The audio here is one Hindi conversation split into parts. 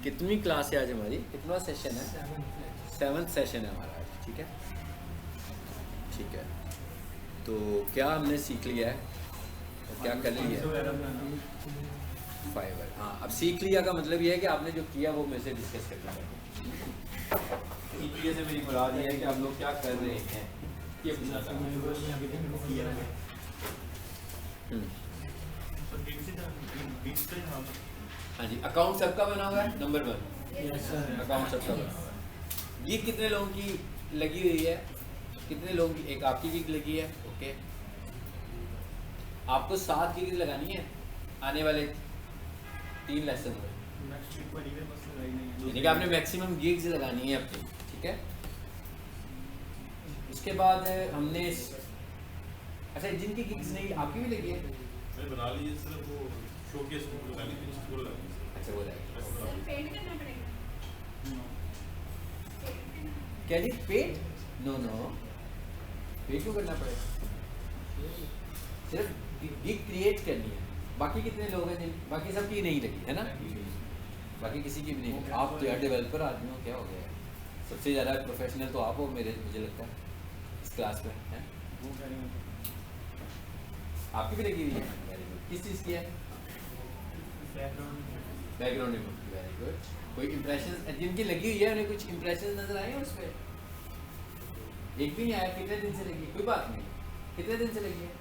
कितनी क्लास है आज हमारी, कितना सेशन है? 7th सेशन है हमारा आज, ठीक है ठीक है। तो क्या हमने सीख लिया है और क्या कर लिया है? फाइबर, हाँ। अब सीख लिया का मतलब ये है कि आपने जो किया वो मेरे से डिस्कस करना है। सीखिए से मेरी मुराद ये है कि आप लोग क्या कर रहे हैं ये पूछना था। हाँ जी, अकाउंट सबका बना हुआ है नंबर 1। अकाउंट सबका बना हुआ है। ये कितने लोगों की लगी हुई है? कितने लोगों की? एक आपकी गिग लगी है, ओके। आपको 7 गिग लगानी है आने वाले 3 लेसन में, यानी कि आपने मैक्सिमम गिग्स लगानी है अपनी, ठीक है। उसके बाद हमने अच्छा, जिनकी गिग्स नहीं, आपकी भी लगी है? मैंने बना ली है, सिर्फ वो शोकेस को लगानी है, इसको लगानी है। अच्छा, वो लगाएंगे। पेंट करना पड़ेगा क्या जी? पेंट? नो नो, पेंट क्यों करना पड़ेगा? सिर्फ गिग क्रिएट करनी है। बाकी कितने लोग हैं? बाकी सबकी नहीं लगी है ना? बाकी किसी की भी नहीं लगी। आप तो यार डेवलपर आदमी हो, क्या हो गया? सबसे ज़्यादा प्रोफेशनल तो आप हो मेरे, मुझे लगता है इस क्लास में है। आपकी भी लगी हुई है? Very good. किस चीज़ की है? बैकग्राउंड रिमूव की, वेरी गुड। कोई इंप्रेशन जिनकी लगी हुई है उन्हें कुछ इंप्रेशन नजर आए हैं उस पर? एक भी नहीं आया? कितने दिन से लगी? कोई बात नहीं, कितने दिन से लगी है?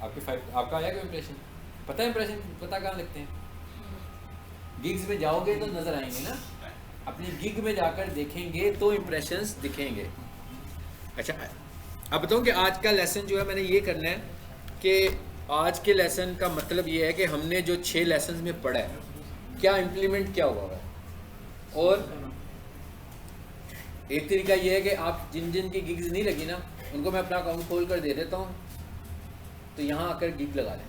आपके 5 आपका आया कोई इंप्रेशन? पता है इंप्रेशन पता कहाँ लगते हैं? गिग्स में जाओगे तो नजर आएंगे ना, अपनी गिग में जाकर देखेंगे तो इंप्रेशंस दिखेंगे। अच्छा, अब बताऊँ कि आज का लेसन जो है मैंने ये करना है कि आज के लेसन का मतलब ये है कि हमने जो 6 लेसन में पढ़ा है क्या इम्प्लीमेंट क्या हुआ है। और एक तरीका ये है कि आप जिन जिन की गिग्स नहीं लगी ना उनको मैं अपना अकाउंट खोल कर दे देता हूँ, तो यहाँ आकर गिग लगा लें।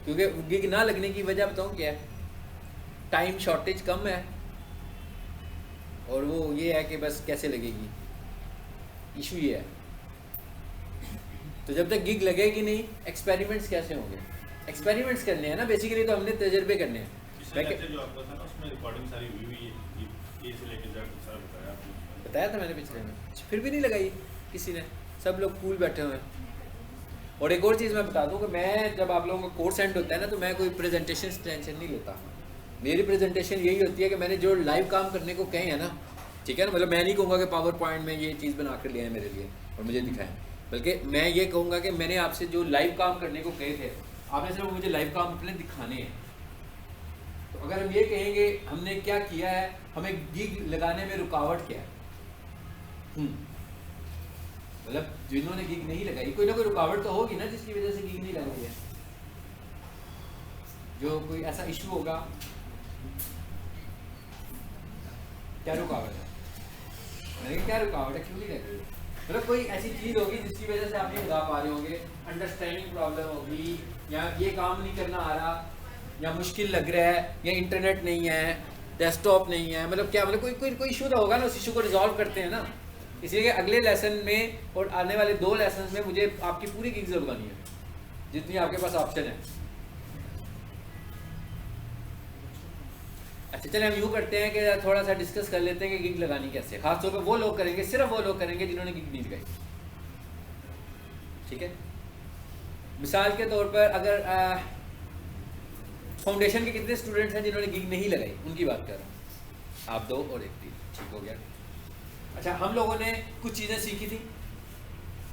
क्योंकि गिग ना लगने की वजह बताऊँ क्या है? टाइम शॉर्टेज कम है, और वो ये है कि बस कैसे लगेगी, इशू ये है। तो जब तक गिग लगेगी नहीं, एक्सपेरिमेंट्स कैसे होंगे? एक्सपेरिमेंट्स करने हैं ना बेसिकली, तो हमने तजर्बे करने हैं। जो आपका था ना उसमें रिकॉर्डिंग सारी हुई हुई है, ये से लेके जाकर सारा बताया आपने। बताया था मैंने पिछले में, फिर भी नहीं लगाई किसी ने, सब लोग कूल बैठे हुए हैं। और एक और चीज़ मैं बता दूं कि मैं जब आप लोगों का कोर्स एंड होता है ना, तो मैं कोई प्रेजेंटेशन टेंशन नहीं लेता। मेरी प्रेजेंटेशन यही होती है कि मैंने जो लाइव काम करने को कहे हैं ना, ठीक है ना, मतलब मैं नहीं कहूँगा कि पावर पॉइंट में ये चीज़ बना कर ले आए मेरे लिए और मुझे दिखाएं, बल्कि मैं ये कहूँगा कि मैंने आपसे जो लाइव काम करने को कहे थे, आपने सिर्फ मुझे लाइव काम अपने दिखाने हैं। तो अगर हम ये कहेंगे हमने क्या किया है, हमें गिग लगाने में रुकावट क्या है, मतलब जिन्होंने गिग नहीं लगाई कोई ना कोई रुकावट तो होगी ना जिसकी वजह से गिग नहीं लग रही है। जो कोई ऐसा इशू होगा, क्या रुकावट है? मैंने क्या रुकावट है, क्यों नहीं लग रही है? मतलब कोई ऐसी चीज़ होगी जिसकी वजह से आप नहीं लगा पा रहे होंगे, अंडरस्टैंडिंग प्रॉब्लम होगी, या ये काम नहीं करना आ रहा, या मुश्किल लग रहा है, या इंटरनेट नहीं है, डेस्कटॉप नहीं है, मतलब क्या, मतलब कोई कोई कोई इशू तो होगा ना, उस इशू को रिजॉल्व करते हैं ना। इसलिए कि अगले लेसन में और आने वाले 2 लेसन में मुझे आपकी पूरी गिग्स लगानी है जितनी आपके पास ऑप्शन है। अच्छा चलिए हम यूँ करते हैं कि थोड़ा सा डिस्कस कर लेते हैं कि गिग लगानी कैसे। खासतौर पर वो लोग करेंगे, सिर्फ वो लोग करेंगे जिन्होंने गिग नहीं लगाई, ठीक है। मिसाल के तौर पर अगर फाउंडेशन के कितने स्टूडेंट्स हैं जिन्होंने गिग नहीं लगाई, उनकी बात कर रहा हूँ। आप 2 और 1 3, ठीक हो गया। अच्छा, हम लोगों ने कुछ चीज़ें सीखी थी।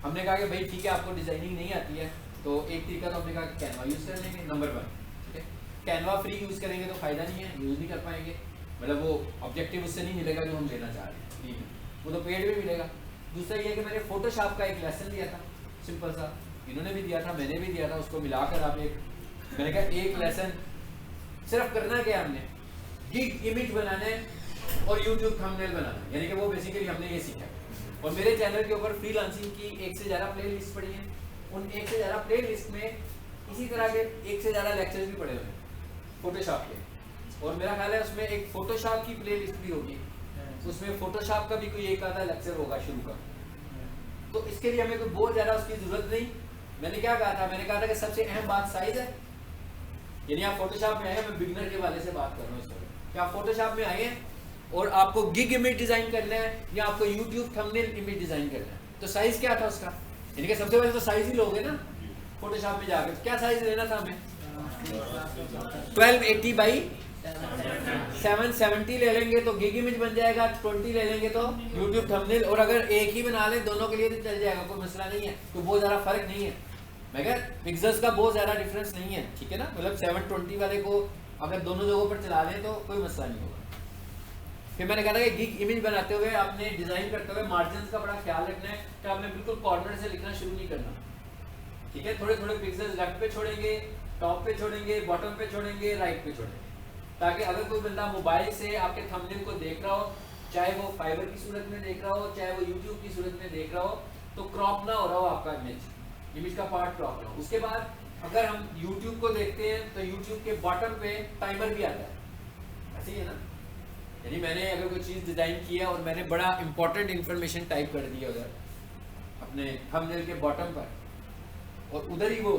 हमने कहा कि भाई ठीक है आपको डिज़ाइनिंग नहीं आती है, तो एक तरीका तो हमने कहा कि कैनवा यूज़ कर लेंगे, नंबर 1, ठीक है। कैनवा फ्री यूज़ करेंगे तो फ़ायदा नहीं है, यूज़ नहीं कर पाएंगे, मतलब वो ऑब्जेक्टिव उससे नहीं मिलेगा जो हम लेना चाह रहे हैं, ठीक है, वो तो पेड में मिलेगा। दूसरा ये है कि मैंने फोटोशॉप का एक लेसन दिया था, सिंपल सा, इन्होंने भी दिया था, मैंने भी दिया था, उसको मिलाकर आप मैंने कहा एक लेसन सिर्फ करना क्या हमने, गिग इमेज बनाना है और यूट्यूब थंबनेल बनाना, यानी कि वो बेसिकली हमने ये सीखा। और मेरे चैनल के ऊपर फ्रीलांसिंग की 1 से ज़्यादा प्लेलिस्ट पड़ी हैं, उन 1 से ज़्यादा प्लेलिस्ट में इसी तरह के 1 से ज़्यादा लेक्चर्स भी पड़े हुए हैं फोटोशॉप के, और मेरा ख्याल है उसमें एक फोटोशॉप की प्लेलिस्ट भी होगी, उसमें फोटोशॉप का भी कोई एक आधा लेक्चर होगा शुरू का। तो इसके लिए हमें कोई बहुत ज़्यादा उसकी ज़रूरत नहीं। मैंने क्या कहा था, मैंने कहा था कि सबसे अहम बात साइज़ है, यानी आप फोटोशॉप में आए हैं, मैं बिगिनर के वाले से बात कर रहा हूँ इस वक्त कि आप फोटोशॉप में आए हैं और आपको गिग इमेज डिजाइन करना है या आपको यूट्यूब थंबनेल इमेज डिजाइन करना है, तो साइज क्या था उसका? यानी कि सबसे पहले तो साइज ही लोगे ना फोटोशॉप में जाकर। क्या साइज लेना था हमें? 1280 बाई 770 ले लेंगे तो गिग इमेज बन जाएगा, 20 ले लेंगे तो यूट्यूब थंबनेल, और अगर एक ही बना ले दोनों के लिए तो चल जाएगा, कोई मसला नहीं है, तो बहुत ज़्यादा फर्क नहीं है, मगर पिक्सल्स का बहुत ज़्यादा डिफरेंस नहीं है, ठीक है ना। मतलब 720 वाले को अगर दोनों जगहों पर चला लें तो कोई मसला नहीं होगा। फिर मैंने कहा था कि गिग इमेज बनाते हुए आपने डिज़ाइन करते हुए मार्जिन का बड़ा ख्याल रखना है कि आपने बिल्कुल कॉर्नर से लिखना शुरू नहीं करना, ठीक है। थोड़े थोड़े पिक्सल्स लेफ्ट पे छोड़ेंगे, टॉप पे छोड़ेंगे, बॉटम पे छोड़ेंगे, राइट पे छोड़ेंगे, ताकि अगर कोई बंदा मोबाइल से आपके थंबनेल को देख रहा हो, चाहे वो फाइबर की सूरत में देख रहा हो, चाहे वो यूट्यूब की सूरत में देख रहा हो, तो क्रॉप ना हो रहा हो आपका इमेज का पार्ट क्रॉप ना हो। उसके बाद अगर हम यूट्यूब को देखते हैं तो यूट्यूब के बॉटम पे टाइमर भी आता है, ऐसे ही है ना। यानी मैंने अगर कोई चीज़ डिज़ाइन किया और मैंने बड़ा इंपॉर्टेंट इन्फॉर्मेशन टाइप कर दिया उधर अपने थंबनेल के बॉटम पर, और उधर ही वो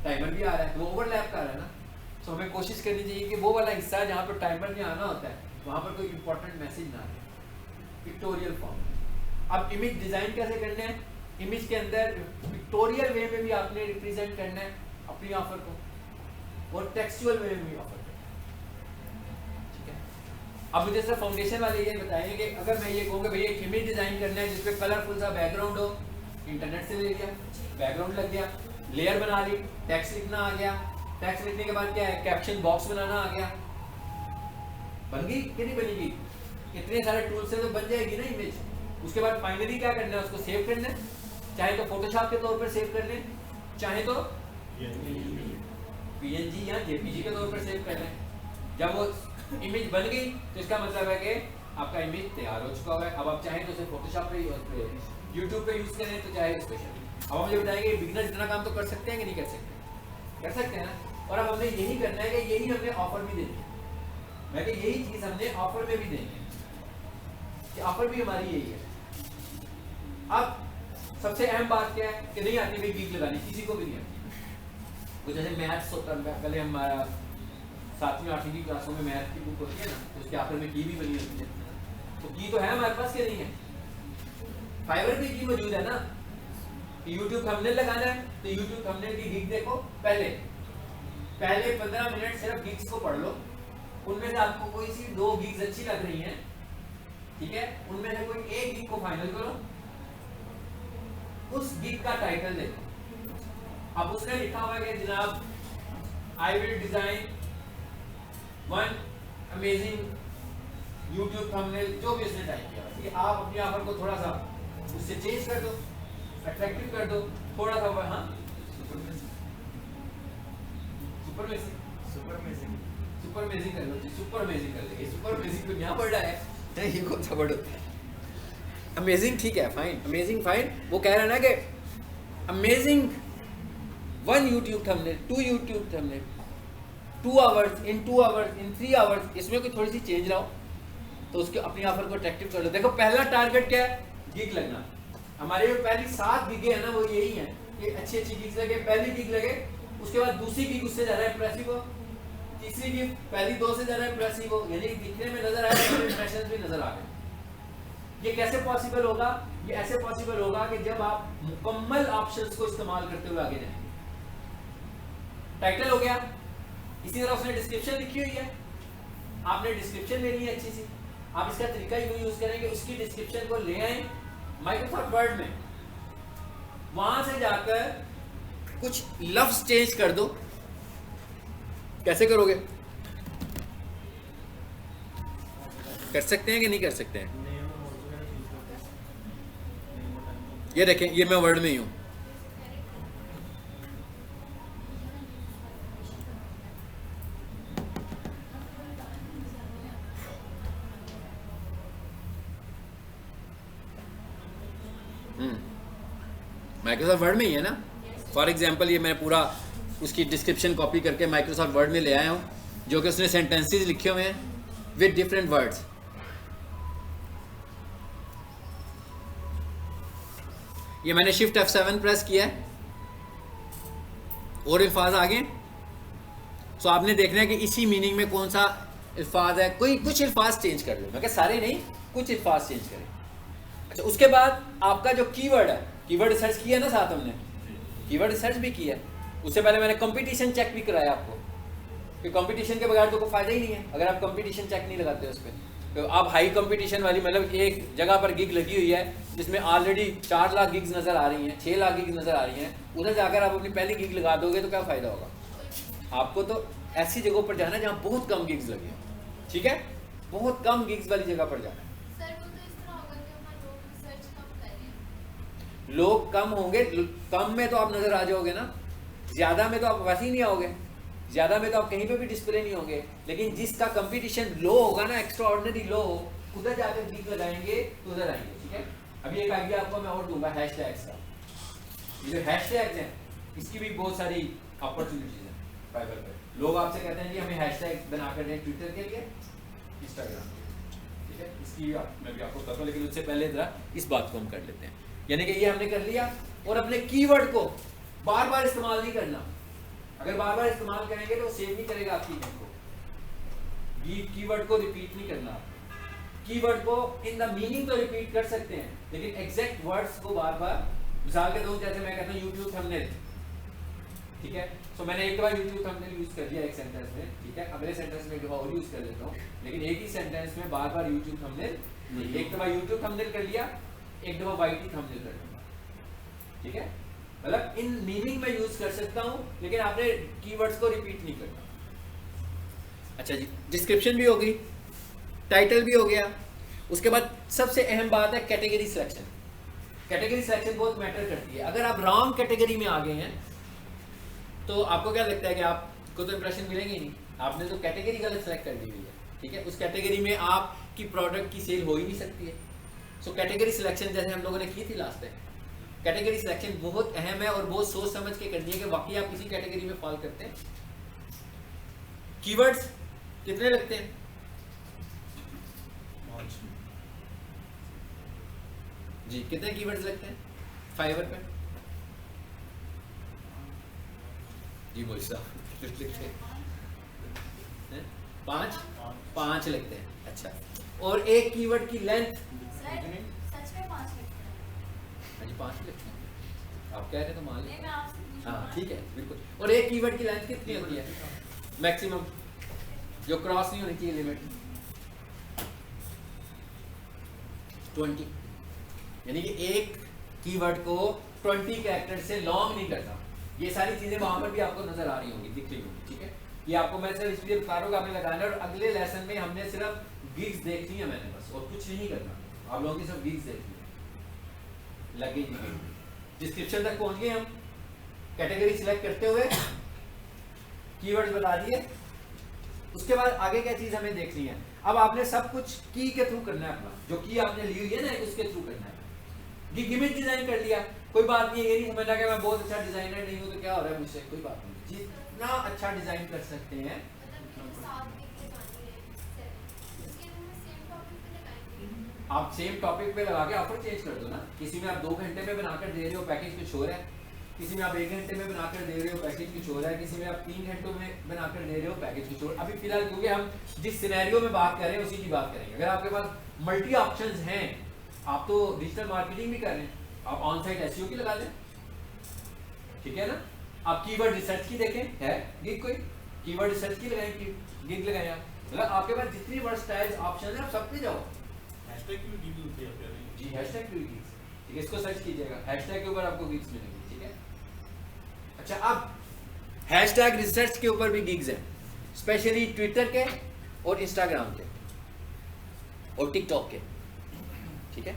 टाइमर भी आ रहा है, वो ओवरलैप कर रहा है ना, तो हमें कोशिश करनी चाहिए कि वो वाला हिस्सा जहाँ पर टाइमर में आना होता है वहाँ पर कोई इंपॉर्टेंट मैसेज ना आए, पिक्टोरियल फॉर्म। अब इमेज डिज़ाइन कैसे करना है? इमेज के अंदर पिक्टोरियल वे में भी आपने रिप्रेजेंट करना है अपनी ऑफर को, और टेक्सचुअल वे में भी ऑफर करना है, ठीक है। अब मुझे सर फाउंडेशन वाले ये बताएंगे कि अगर मैं ये कहूँगा भैया एक इमेज डिज़ाइन करना है जिसपे कलरफुल सा बैकग्राउंड हो, इंटरनेट से ले लिया, बैकग्राउंड लग गया, लेयर बना ली, टेक्स्ट लिखना आ गया, टेक्स्ट लिखने के बाद क्या है, कैप्शन बॉक्स बनाना आ गया, बन गई कि नहीं बनेगी? इतने सारे टूल से तो बन जाएगी ना इमेज। उसके बाद फाइनली क्या करना है, उसको सेव करना है, चाहे तो फोटोशॉप के तौर पर सेव कर लें, चाहे तो पीएनजी या जेपीजी के तौर पर सेव कर लें। जब वो इमेज बन गई तो इसका मतलब है कि आपका इमेज तैयार हो चुका है। अब आप चाहें तो उसे फोटोशॉप पे यूट्यूब पे यूज करें तो चाहे स्पेशल। अब हम मुझे बताएंगे बिगिनर इतना काम तो कर सकते हैं कि नहीं कर सकते? कर सकते हैं ना। और अब हमने यही करना है कि यही हमने ऑफर भी देनी है। मैं कि यही चीज हमने ऑफर में भी देनी है कि ऑफर भी हमारी यही है। अब सबसे अहम बात क्या है कि नहीं आती भाई गिग लगानी, किसी को भी नहीं आती। वो जैसे मैथ्स होता है, पहले हमारा 7वीं 8वीं की क्लासों में मैथ की बुक होती है ना, तो उसके आखिर में की भी बनी होती है। तो की तो है हमारे पास कि नहीं है? फाइबर पे की मौजूद है ना। यूट्यूब थंबनेल लगाना है तो यूट्यूब थंबनेल की गिग देखो, पहले 15 मिनट सिर्फ गिग्स को पढ़ लो। उनमें से आपको कोई सी 2 गिग्स अच्छी लग रही हैं, ठीक है, उनमें से कोई एक गिग को फाइनल करो, उस गिग का टाइटल देखो। अब उसने लिखा हुआ है कि जनाब I will design one amazing YouTube thumbnail, जो भी उसने टाइप किया, ठीक है। आप अपनी ऑफर को थोड़ा सा उससे चेंज कर दो, अट्रैक्टिव कर दो, थोड़ा सा। हाँ, सुपर अमेजिंग कर लो जी, सुपर अमेजिंग कर लेंगे। सुपर अमेजिंग तो यहाँ पढ़ रहा है, ये कौन सा वर्ड होता है? अमेजिंग ठीक है, फाइन, अमेजिंग फाइन। वो कह रहा है ना कि amazing 1 YouTube thumbnail, 2 YouTube thumbnail, 2 hours, in 2 hours, in 3 hours, इसमें कोई थोड़ी सी चेंज लाओ तो उसके अपनी ऑफर को अट्रैक्टिव कर लो। देखो पहला टारगेट क्या है? गिग लगना। हमारे जो पहली 7 गिगे है ना वो यही है कि अच्छी गिग्स लगे, पहली गिग लगे, उसके बाद दूसरी गिग उससे ज्यादा इंप्रेसिव हो, तीसरी गिग पहली 2 से ज्यादा इंप्रेसिव हो, यानी दिखने में नजर आए तो इंप्रेशंस भी नजर आ गए। ये कैसे पॉसिबल होगा? ये ऐसे पॉसिबल होगा कि जब आप मुकम्मल ऑप्शंस को इस्तेमाल करते हुए आगे जाएं। टाइटल हो गया, इसी तरह उसने डिस्क्रिप्शन लिखी हुई है, आपने डिस्क्रिप्शन लेनी है अच्छी सी। आप इसका तरीका यूज करेंगे, उसकी डिस्क्रिप्शन को ले आए माइक्रोसॉफ्ट वर्ड में, वहां से जाकर कुछ लफ्ज चेंज कर दो। कैसे करोगे? कर सकते हैं कि नहीं कर सकते हैं? ये देखें, ये मैं वर्ड में ही हूं। माइक्रोसॉफ्ट वर्ड में ही है ना। फॉर एग्जांपल ये मैं पूरा उसकी डिस्क्रिप्शन कॉपी करके माइक्रोसॉफ्ट वर्ड में ले आया हूँ, जो कि उसने सेंटेंसेस लिखे हुए हैं विद डिफरेंट वर्ड्स। ये मैंने शिफ्ट F7 प्रेस किया है और अल्फाज आ गए। सो आपने देखना है कि इसी मीनिंग में कौन सा अल्फाज है, कोई कुछ अल्फाज चेंज कर लो, मैं क्या सारे नहीं, कुछ अल्फाज चेंज करें। अच्छा, उसके बाद आपका जो कीवर्ड है, कीवर्ड रिसर्च किया ना साथ हमने, कीवर्ड रिसर्च भी किया। उससे पहले मैंने कंपटीशन चेक भी कराया आपको कि कंपटीशन के बगैर तो कोई फायदा ही नहीं है अगर आप कंपटीशन चेक नहीं लगाते उस पर। तो आप हाई कंपटीशन वाली, मतलब एक जगह पर गिग लगी हुई है जिसमें ऑलरेडी 4 लाख गिग्स नज़र आ रही हैं, 6 लाख गिग्स नज़र आ रही हैं, उधर जाकर आप अपनी पहली गिग लगा दोगे तो क्या फ़ायदा होगा। आपको तो ऐसी जगहों पर जाना है जहाँ बहुत कम गिग्स लगी हैं, ठीक है, बहुत कम गिग्स वाली जगह पर जाना है। लोग कम होंगे, कम में तो आप नज़र आ जाओगे ना, ज़्यादा में तो आप वैसे ही नहीं आओगे, ज़्यादा में तो आप कहीं पे भी डिस्प्ले नहीं होंगे। लेकिन जिसका कंपटीशन लो होगा ना, एक्स्ट्रा ऑर्डिनरी लो, उधर जाकर गिग लगाएंगे तो उधर आएंगे, ठीक है। अभी एक आइडिया आपको मैं और दूंगा हैशटैग्स का। ये जो हैशटैग्स हैं इसकी भी बहुत सारी अपॉर्चुनिटीज हैं फाइबर पर। लोग आपसे कहते हैं कि हमें हैशटैग बना कर दें ट्विटर के लिए, इंस्टाग्राम के लिए, ठीक है। इसकी मैं भी आपको बताता हूँ, लेकिन उससे पहले जरा इस बात को हम कर लेते हैं। यानी कि ये हमने कर लिया, और अपने कीवर्ड को बार बार इस्तेमाल नहीं करना। अगर बार बार इस्तेमाल करेंगे तो सेव नहीं करेगा आपकी लिंक को। कीवर्ड को रिपीट नहीं करना। कीवर्ड को इन द मीनिंग तो रिपीट कर सकते हैं, लेकिन एग्जैक्ट वर्ड्स को बार बार, मिसाल के तौर जैसे मैं कहता हूँ यूट्यूब थंबनेल, ठीक है। तो मैंने एक बार यूट्यूब थंबनेल यूज कर लिया एक सेंटेंस में, ठीक है, अगले सेंटेंस में एक दफा और यूज कर लेता हूँ, लेकिन एक ही सेंटेंस में बार बार यूट्यूब थंबनेल नहीं। एक दफा यूट्यूब थंबनेल कर लिया, एक दफा वाईटी थंबनेल कर लूंगा, ठीक है। मतलब इन मीनिंग में यूज कर सकता हूँ, लेकिन आपने कीवर्ड्स को रिपीट नहीं करना। अच्छा जी, डिस्क्रिप्शन भी हो गई, टाइटल भी हो गया। उसके बाद सबसे अहम बात है कैटेगरी सिलेक्शन। कैटेगरी सिलेक्शन बहुत मैटर करती है। अगर आप रॉन्ग कैटेगरी में आ गए हैं तो आपको क्या लगता है कि आपको तो इंप्रेशन मिलेंगे ही नहीं, आपने तो कैटेगरी गलत सेलेक्ट कर दी हुई है, ठीक है। उस कैटेगरी में आपकी प्रोडक्ट की सेल हो ही नहीं सकती है। सो कैटेगरी सिलेक्शन जैसे हम लोगों ने की थी लास्ट टाइम, कैटेगरी सिलेक्शन बहुत अहम है और बहुत सोच समझ के करनी है कि वाकई आप किसी कैटेगरी में फॉल करते हैं। कीवर्ड्स कितने लगते हैं? जी, कितने कीवर्ड्स लगते हैं फाइवर पे? जी बोल साहब लिखते हैं 5 लगते हैं। अच्छा, और एक कीवर्ड की लेंथ? सच में 5 लगते हैं। हाँ जी, 5 लगते हैं। आप कह रहे हैं तो मान लें। हाँ ठीक है, बिल्कुल। और एक कीवर्ड की लेंथ कितनी होती है मैक्सिमम, जो क्रॉस नहीं होनी चाहिए लिमिट? 20। यानी कि एक कीवर्ड को 20 कैरेक्टर से लॉन्ग नहीं करता। ये सारी चीजें वहां पर भी आपको नजर आ रही होंगी, दिख रही होंगी, ठीक है। ये आपको मैं सिर्फ इसलिए बता रहा हूँ आपने लगाना है। और अगले लेसन में हमने सिर्फ गिग्स देखनी है, मैंने बस और कुछ नहीं करना। आप लोगों की सिर्फ गिग्स देखनी है, लगे नहीं। डिस्क्रिप्शन तक पहुंच गए हम, कैटेगरी सिलेक्ट करते हुए कीवर्ड्स बता दिए। उसके बाद आगे क्या चीज हमें देखनी है? अब आपने सब कुछ की के थ्रू करना है, अपना जो की आपने ली हुई है ना उसके थ्रू करना है। गिग इमेज डिजाइन कर लिया, कोई बात नहीं, ये नहीं समझना कि मैं बहुत अच्छा डिजाइनर नहीं हूँ तो क्या हो रहा है मुझसे, कोई बात नहीं। जितना अच्छा डिजाइन कर सकते हैं आप सेम टॉपिक पे लगा के ऑफर चेंज कर दो ना। किसी में आप 2 घंटे में बनाकर दे रहे हो, पैकेज कुछ हो रहा है। किसी में आप 1 घंटे में बनाकर दे रहे हो, पैकेज कुछ हो रहा है। किसी में आप 3 घंटों में बनाकर दे रहे हो, पैकेज कुछ हो रहा है। अभी फिलहाल क्योंकि हम जिस सिनेरियो में बात कर रहे हैं उसी की बात करेंगे। अगर आपके पास मल्टी ऑप्शंस हैं, आप तो डिजिटल मार्केटिंग भी कर रहे हैं, आप ऑन साइट एसईओ की लगा दें, ठीक है ना। आप कीवर्ड रिसर्च की देखें, है गिग कोई कीवर्ड रिसर्च की लगाएं, गिग लगाएं आप। मतलब आपके पास जितनी वर्सटाइल ऑप्शन है आप सब पे जाओ। हैशटैग की भी गिग होती है क्या? जी, हैशटैग की भी गिग्स, ठीक है। इसको सर्च कीजिएगा, हैशटैग के ऊपर आपको गिग्स मिलेंगी, ठीक है। अच्छा, अब हैशटैग रिसर्च के ऊपर भी गिग्स हैं, स्पेशली ट्विटर के और इंस्टाग्राम के और टिकटॉक के, ठीक है।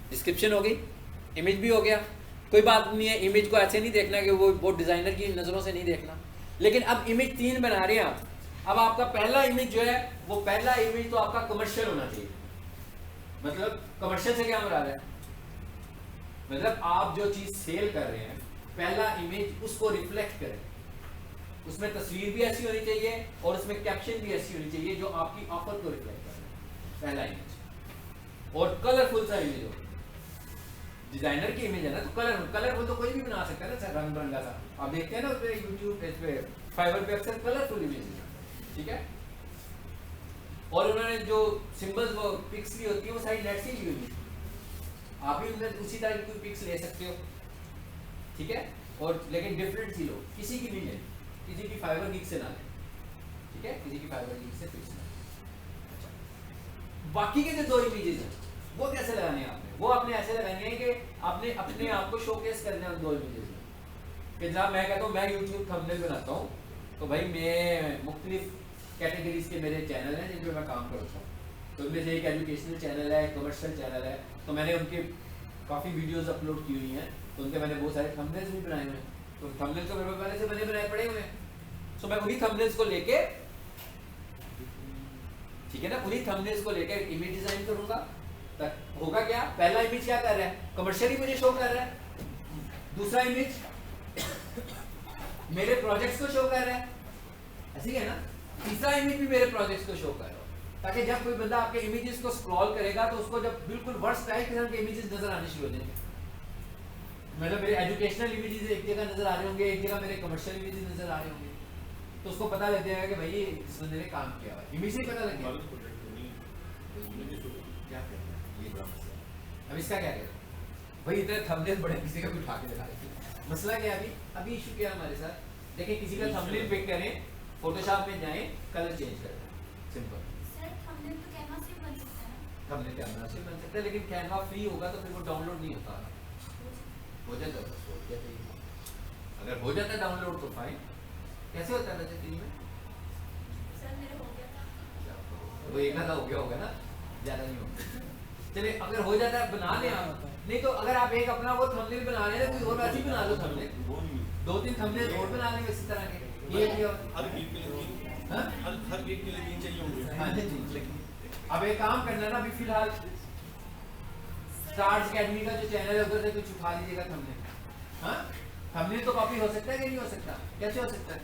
डिस्क्रिप्शन हो गई, इमेज भी हो गया, कोई बात नहीं है। इमेज को ऐसे नहीं देखना कि वो बहुत डिजाइनर की नजरों से नहीं देखना। लेकिन अब इमेज 3 बना रहे हैं आप। अब आपका पहला इमेज जो है वो पहला इमेज तो आपका कमर्शियल होना चाहिए। मतलब कमर्शियल से क्या मरा रहा है? मतलब आप जो चीज सेल कर रहे हैं, पहला इमेज उसको रिफ्लेक्ट करे। उसमें तस्वीर भी ऐसी होनी चाहिए और उसमें कैप्शन भी ऐसी होनी चाहिए जो आपकी ऑफर को रिफ्लेक्ट कर रहे हैं। पहला इमेज और कलरफुल सा इमेज हो, डिजाइनर की इमेज है ना, तो कलरफुल तो कोई भी बना सकता है ना सर, रंग बिरंगा सा। आप देखते हैं ना उस पे यूट्यूब पे फाइवर पे अक्सर कलरफुल इमेज है, ठीक है। और उन्होंने जो सिंबल्स वो पिक्स ली होती है वो सारी नेट से ली हुई है, आप भी उनमें उसी तरह की कोई पिक्स ले सकते हो, ठीक है। और लेकिन डिफरेंट सी लो, किसी की भी ले, किसी की फाइवर गिग से ना ले, ठीक है, किसी की फाइवर गिग से पिक्स ना ले। अच्छा, बाकी के जो दो इमेजेस हैं वो कैसे लगाने हैं आपने? वो आपने ऐसे लगानी है कि आपने अपने आप को शोकेस करना है उन दो इमेजेस में। कि जहाँ मैं कहता हूँ मैं यूट्यूब थंबनेल बनाता हूँ, तो भाई मैं मुख्तलिफ कैटेगरीज के मेरे चैनल हैं जिन पर मैं काम करता हूँ। तो उनमें से एक एजुकेशनल चैनल है, कमर्शियल चैनल है, तो मैंने उनके काफ़ी वीडियोस अपलोड की हुई हैं, तो उनके मैंने बहुत सारे थंबनेल्स भी बनाए हुए हैं। तो थंबनेल्स तो मेरे पास पहले से बने बनाए पड़े हुए हैं, तो मैं उन्हीं थंबनेल्स को लेके, ठीक है ना, उन्हीं थंबनेल्स को लेकर इमेज डिजाइन करूंगा। होगा क्या, पहला इमेज क्या कर रहा है, कमर्शियली मुझे शो कर रहा है, दूसरा इमेज मेरे प्रोजेक्ट्स को शो कर रहा है, ऐसी है ना, तीसरा इमेज भी मेरे प्रोजेक्ट्स को शो कर रहा है, ताकि जब कोई बंदा आपके इमेजेस को स्क्रॉल करेगा तो उसको जब बिल्कुल वर्स्ट टाइप के इमेजेस नजर आने शुरू हो जाएंगे। मतलब मेरे एजुकेशनल इमेजेस एक जगह नजर आ रहे होंगे, एक जगह मेरे कमर्शियल इमेजेस नजर आ रहे होंगे, तो उसको पता लग जाएगा कि भाई इस बंदे ने काम किया हुआ है, इमेज से ही पता लग गया। क्या कहते हैं ये बड़ा मसला है। अब इसका क्या करें भाई, इतने थंबनेल बड़े किसी का भी उठा के दिखा देते। मसला क्या है अभी इशू क्या है हमारे साथ, देखिए किसी का थंबनेल पिक करें, फोटोशॉप में जाएं, कलर चेंज कर दें, सिंपल। सर थंबनेल तो कैनवा से बन सकता है ना? थंबनेल कैमरा से बन सकता है, लेकिन कैनवा फ्री होगा तो फिर वो डाउनलोड नहीं होता। हो जाता है बस, हो जाता है। अगर हो जाता है डाउनलोड तो फाइन। कैसे होता है वैसे फ्री में? सर मेरे हो गया था। वो एक आधा हो गया होगा ना, ज्यादा नहीं होगा। चलिए अगर हो जाता है बना लें आप, नहीं तो अगर आप एक अपना वो थंबनेल बना लें, कोई और वैसे ही बना लो थंबनेल, दो तीन थंबनेल और बना लेंगे इसी तरह के। ये हर वीक के लिए तीन, हर वीक के लिए तीन चाहिए होंगे। हाँ जी। अब एक काम करना ना, अभी फिलहाल स्टार्स अकेडमी का जो चैनल है उधर से कुछ उठा लीजिएगा थंबनेल। हाँ, थंबनेल तो कॉपी हो सकता है कि नहीं हो सकता? कैसे हो सकता है?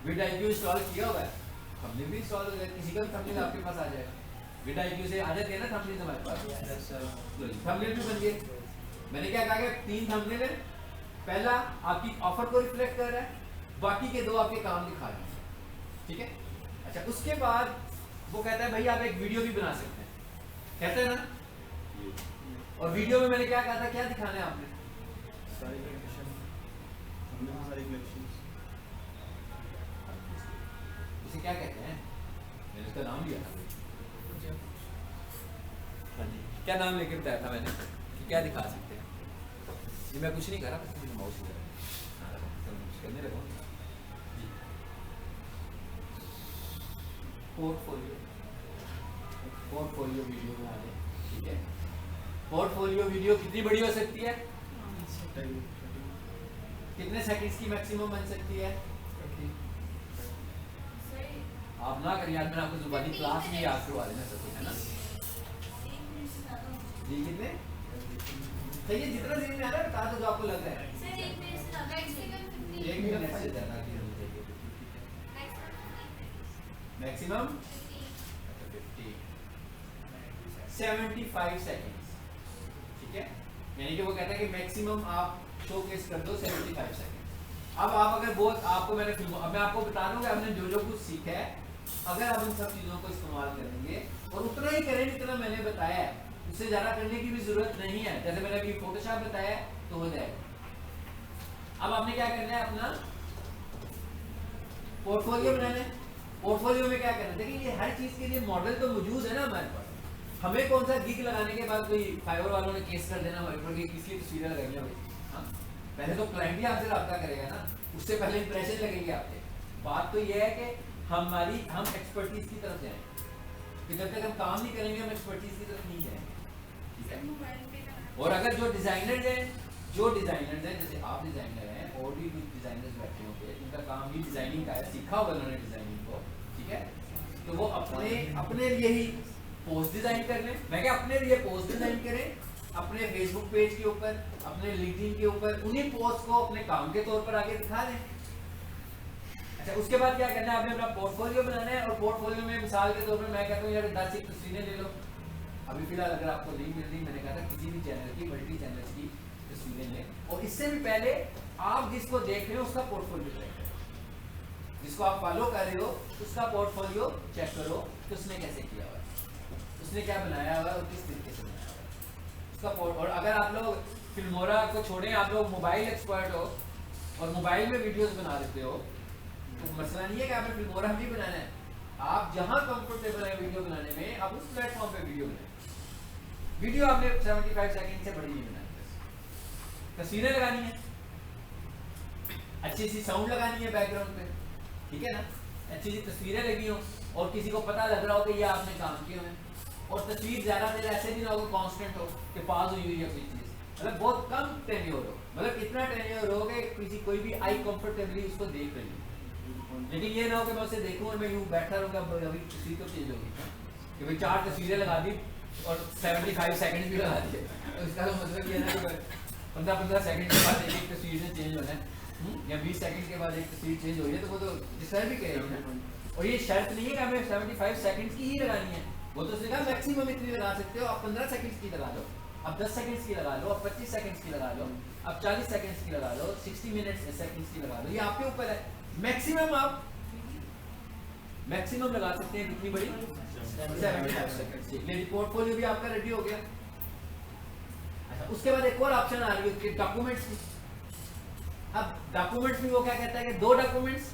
vidIQ इंस्टॉल किया हुआ है, थंबनेल भी इंस्टॉल हो जाएगा, किसी का भी थंबनेल आपके पास आ जाएगा। vidIQ से आ जाते हैं ना थंबनेल हमारे पास, थंबनेल भी बन गए। मैंने क्या कहा कि 3 थंबनेल है, पहला आपकी ऑफर को रिफ्लेक्ट कर रहा है, बाकी के 2 आपके काम दिखा रहे हैं, ठीक है। अच्छा, उसके बाद वो कहता है भाई आप एक वीडियो भी बना सकते हैं, कहते हैं ना। और वीडियो में मैंने क्या कहा था, क्या दिखाना है आपने? सारी कलेक्शन, हमने सारी कलेक्शंस। इसे क्या कहते हैं? मैंने उसका नाम लिया था। हाँ जी, क्या नाम लेके बताया था मैंने कि क्या दिखा सकते हैं? जी मैं कुछ नहीं कर रहा, बस मुझे माउस करने लगा जी। पोर्टफोलियो वीडियो बना लें, ठीक है। पोर्टफोलियो वीडियो कितनी बड़ी हो सकती है? कितने सेकंड्स की मैक्सिमम बन सकती है? सर आप ना करिए, आज मैंने आपको जुबानी क्लास में याद करवा देना सब कुछ, है ना। 1 मिनट से ज़्यादा हो सकता जी कितने सही है, जितना दिन में आ रहा है बता दो जो आपको लग रहा है। है। सर 1 मिनट से ज़्यादा, मैक्सिमम 15। 1 मिनट से ज़्यादा की होनी चाहिए, मैक्सिमम 50 75 सेकंड्स, ठीक है। यानी कि वो कहता है कि मैक्सिमम आप शोकेस कर दो 75 सेकंड। अब आप अगर बहुत आपको मैंने फिल्म, अब मैं आपको बता दूं कि हमने जो जो कुछ सीखा है, अगर आप इन सब चीज़ों को इस्तेमाल करेंगे और उतना ही करें जितना मैंने बताया है, उससे ज़्यादा करने की भी ज़रूरत नहीं है। जैसे मैंने अभी फोटोशॉप बताया तो हो जाएगा। अब आपने क्या करना है, अपना पोर्टफोलियो बनाना है। पोर्टफोलियो में क्या करना है, देखिए ये हर चीज़ के लिए मॉडल तो मौजूद है ना हमारे पास। हमें कौन सा गिग लगाने के बाद कोई फाइवर वालों ने केस कर देना हमारे ऊपर कि किसकी तस्वीरें लगाई हैं भाई। हाँ, पहले तो क्लाइंट ही आपसे रब्ता करेगा ना, उससे पहले इंप्रेशन लगेगी आपके। बात तो ये है कि हम एक्सपर्टीज की तरफ जाएं, कि जब तक हम काम नहीं करेंगे हम एक्सपर्टीज की तरफ नहीं जाएंगे, ठीक है। और अगर जो डिजाइनर्स हैं जैसे आप डिजाइनर हैं और भी कुछ डिजाइनर्स बैठे होंगे जिनका काम भी डिजाइनिंग का है, सीखा होगा उन्होंने डिजाइनिंग को, ठीक है, तो वो अपने लिए ही पोस्ट डिजाइन कर लें। मैं क्या अपने लिए पोस्ट डिजाइन करें, अपने फेसबुक पेज के ऊपर, अपने लिंक्डइन के ऊपर, उन्हीं पोस्ट को अपने काम के तौर पर आगे दिखा दें। अच्छा, उसके बाद क्या करना है, आपने अपना पोर्टफोलियो बनाना है। और पोर्टफोलियो में मिसाल के तौर पर मैं कहता हूँ यार 10 एक तस्वीरें ले लो, अभी फिलहाल अगर आपको नहीं मिल रही, मैंने कहा था किसी भी चैनल की, मल्टी चैनल की तस्वीरें लें, और इससे भी पहले आप जिसको देख रहे हो उसका पोर्टफोलियो चेक करो, जिसको आप फॉलो कर रहे हो उसका पोर्टफोलियो चेक करो कि उसने कैसे किया हुआ है, उसने क्या बनाया हुआ है और किस तरीके से बनाया हुआ है उसका। और अगर आप लोग फिल्मोरा को छोड़ें, आप लोग मोबाइल एक्सपर्ट हो और मोबाइल में वीडियोस बना देते हो, तो मसला नहीं है कि आपने फिल्मोरा भी बनाना है। आप जहां कंफर्टेबल है वीडियो बनाने में, आप उस प्लेटफॉर्म पे वीडियो बनाएं। वीडियो आपने 75 सेकंड से बड़ी नहीं बनानी, तस्वीरें लगानी है, अच्छी सी साउंड लगानी है बैकग्राउंड पे, ठीक है ना, अच्छी सी तस्वीरें लगी हो और किसी को पता लग रहा हो कि ये आपने काम किए हैं, और तस्वीर ज़्यादा देर ऐसे भी ना हो कांस्टेंट हो कि पास हुई हुई है कोई चीज़, मतलब बहुत कम टेन्योर हो, मतलब इतना टेन्योर हो कि किसी कोई भी आई कंफर्टेबली उसको देख रही है। लेकिन ये ना हो कि मैं उसे देखूं और मैं यूँ बैठा रहूँगा, अभी तस्वीर तो चेंज होगी कि भाई 4 तस्वीरें लगा दी और 75 सेकंड भी लगा दिए, तो इसका तो मतलब ये ना कि 15-15 सेकंड के बाद एक तस्वीर से चेंज होना है, या 20 सेकंड के बाद एक तस्वीर चेंज हो रही है, तो वो तो डिस्टर्ब भी करेगा ना। और ये शर्त नहीं है कि हमें 75 सेकंड की ही लगानी है, वो तो उसने कहा मैक्सिमम इतनी लगा सकते हो, आप 15 सेकंड की लगा लो, अब 10 सेकंड्स की लगा लो, अब 25 सेकंड्स की लगा लो, अब 40 सेकंड्स की लगा लो, 60 मिनट्स सेकंड्स की लगा लो, ये आपके ऊपर है। मैक्सिमम आप मैक्सिमम लगा सकते हैं कितनी बड़ी, 75 सेकंड्स। मेरी पोर्टफोलियो भी आपका रेडी हो गया। अच्छा, उसके बाद एक और ऑप्शन आ रही है कि डॉक्यूमेंट्स की। अब डॉक्यूमेंट्स में वो क्या कहता है कि 2 डॉक्यूमेंट्स,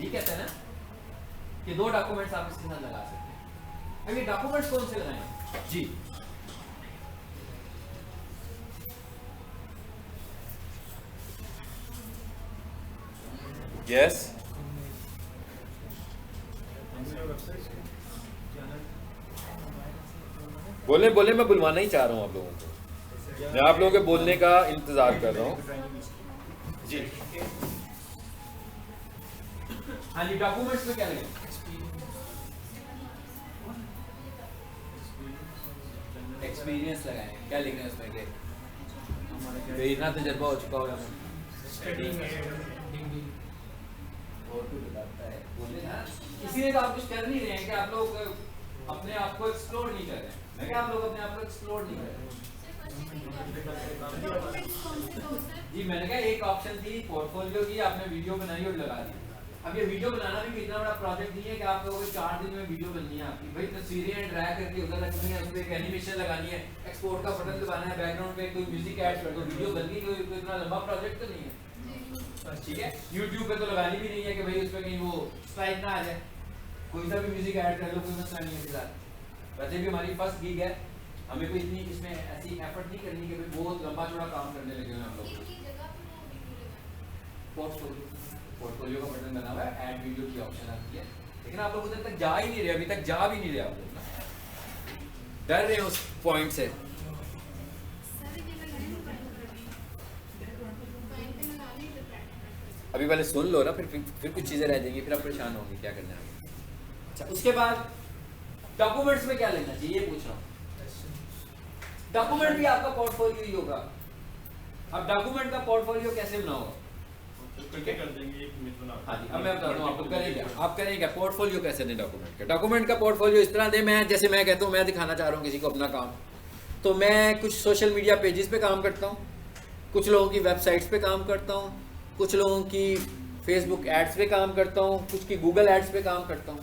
ये कहता है ना कि 2 डॉक्यूमेंट्स आप इसके साथ लगा सकते हैं। अब ये डॉक्यूमेंट्स कौन से लगाएं जी? यस बोले बोले, मैं बुलवाना ही चाह रहा हूँ आप लोगों को, मैं आप लोगों के बोलने का इंतजार कर रहा हूँ जी। हाँ जी, डॉक्यूमेंट्स में क्या लगे? एक्सपीरियंस लगाएं, क्या लिखना है उसमें? के इतना तजर्बा हो चुका होगा, और कुछ बताता है बोले ना, इसीलिए तो आप कुछ कर नहीं रहे हैं कि आप लोग अपने आप को एक्सप्लोर नहीं कर रहे हैं। मैं क्या आप लोग अपने आप को एक्सप्लोर नहीं कर रहे हैं जी। मैंने कहा एक ऑप्शन थी पोर्टफोलियो की, आपने वीडियो बनाई और लगा दी। अब ये वीडियो बनाना भी इतना बड़ा प्रोजेक्ट नहीं है कि आप लोगों को 4 दिन में वीडियो बननी है आपकी। भाई तस्वीरें ड्रैग करके उधर रखनी है, उसमें एक एनिमेशन लगानी है, एक्सपोर्ट का बटन दबाना है, बैकग्राउंड पे कोई म्यूजिक ऐड कर दो, वीडियो बन गई। कोई इतना लंबा प्रोजेक्ट तो नहीं है, ठीक है। यूट्यूब पे तो लगानी भी नहीं है कि भाई उसमें कहीं वो स्ट्राइक ना आ जाए, कोई सा भी म्यूजिक ऐड कर लो, कोई मसला नहीं है फिलहाल। वैसे भी हमारी फर्स्ट गिग है, हमें कोई इतनी इसमें ऐसी एफर्ट नहीं करनी कि भाई बहुत लंबा चौड़ा काम करने लगे हैं हम लोग। पोर्टफोलियो का बटन बना हुआ है, ऐड वीडियो की ऑप्शन आती है, लेकिन आप लोग उधर तक जा ही नहीं रहे, अभी तक जा भी नहीं रहे आप लोग ना, डर रहे उस पॉइंट से। अभी पहले सुन लो ना, फिर कुछ चीजें रह जाएंगी, फिर आप परेशान होंगे क्या करना है। अच्छा, उसके बाद डॉक्यूमेंट्स में क्या लेना चाहिए ये पूछ रहा हूँ। डॉक्यूमेंट भी आपका पोर्टफोलियो ही होगा। अब डॉक्यूमेंट का पोर्टफोलियो कैसे बनाओगे? ठीक है, कर देंगे एक मिनट बना। हाँ जी, अब मैं बताता हूँ आपको करेंगे, आप करेंगे पोर्टफोलियो कैसे दें डॉक्यूमेंट का। डॉक्यूमेंट का पोर्टफोलियो इस तरह दे, मैं जैसे मैं कहता हूँ मैं दिखाना चाह रहा हूँ किसी को अपना काम, तो मैं कुछ सोशल मीडिया पेजेस पे काम करता हूँ, कुछ लोगों की वेबसाइट्स पे काम करता हूँ, कुछ लोगों की फेसबुक एड्स पे काम करता हूँ, कुछ की गूगल एड्स पे काम करता हूँ।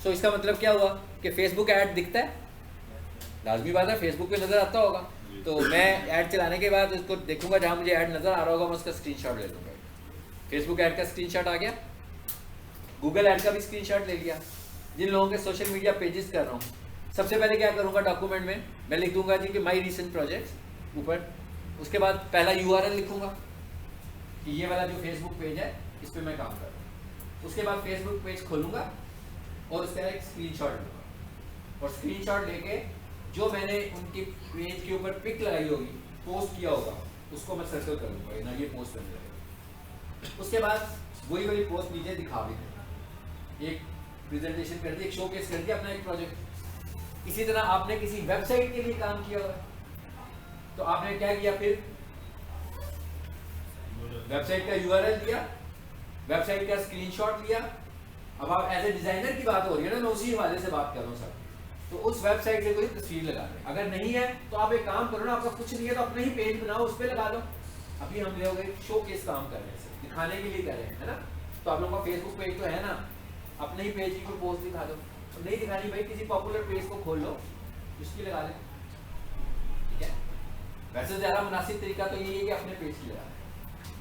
सो इसका मतलब क्या हुआ कि फेसबुक ऐड दिखता है, लाजमी बात है फेसबुक पे नज़र आता होगा, तो मैं ऐड चलाने के बाद उसको देखूंगा, जहाँ मुझे ऐड नज़र आ रहा होगा मैं उसका स्क्रीनशॉट ले लूँगा। फेसबुक ऐड का स्क्रीनशॉट आ गया, गूगल ऐड का भी स्क्रीनशॉट ले लिया। जिन लोगों के सोशल मीडिया पेजेस कर रहा हूँ, सबसे पहले क्या करूँगा डॉक्यूमेंट में मैं लिख दूंगा जी कि माई रिसेंट प्रोजेक्ट्स ऊपर, उसके बाद पहला URL लिखूंगा कि ये वाला जो फेसबुक पेज है इस पर मैं काम कर रहा हूँ। उसके बाद फेसबुक पेज खोलूंगा और उसका एक स्क्रीनशॉट लूँगा, और स्क्रीनशॉट लेके जो मैंने उनके पेज के ऊपर पिक लगाई होगी, पोस्ट किया होगा, उसको मैं सर्कल करूँगा ना, ये पोस्ट बन जाएगा। उसके बाद वही वाली पोस्ट नीचे दिखा भी दें, एक प्रेजेंटेशन कर दी, एक शोकेस कर दिया अपना एक प्रोजेक्ट। इसी तरह आपने किसी वेबसाइट के लिए काम किया हुआ तो आपने क्या किया, फिर वेबसाइट का URL दिया, वेबसाइट का स्क्रीनशॉट लिया। अब आप एज ए डिजाइनर की बात हो रही है ना, मैं उसी हवाले से बात कर रहा हूँ सर, तो उस वेबसाइट पे कोई तस्वीर लगा दें। अगर नहीं है तो आप एक काम करो ना, आपका कुछ नहीं है तो अपना ही पेज बनाओ, उस पर लगा दो। अभी हम लोग एक शो केस काम कर रहे हैं, दिखाने के लिए कर रहे हैं, है ना। तो आप लोगों का फेसबुक पेज तो है ना, अपने ही पेज की कोई पोस्ट दिखा दो। तो नहीं दिखानी भाई, किसी पॉपुलर पेज को खोल लो, उसकी लगा दें, ठीक है। वैसे ज़्यादा मुनासिब तरीका तो यही है कि अपने पेज की लगा दें,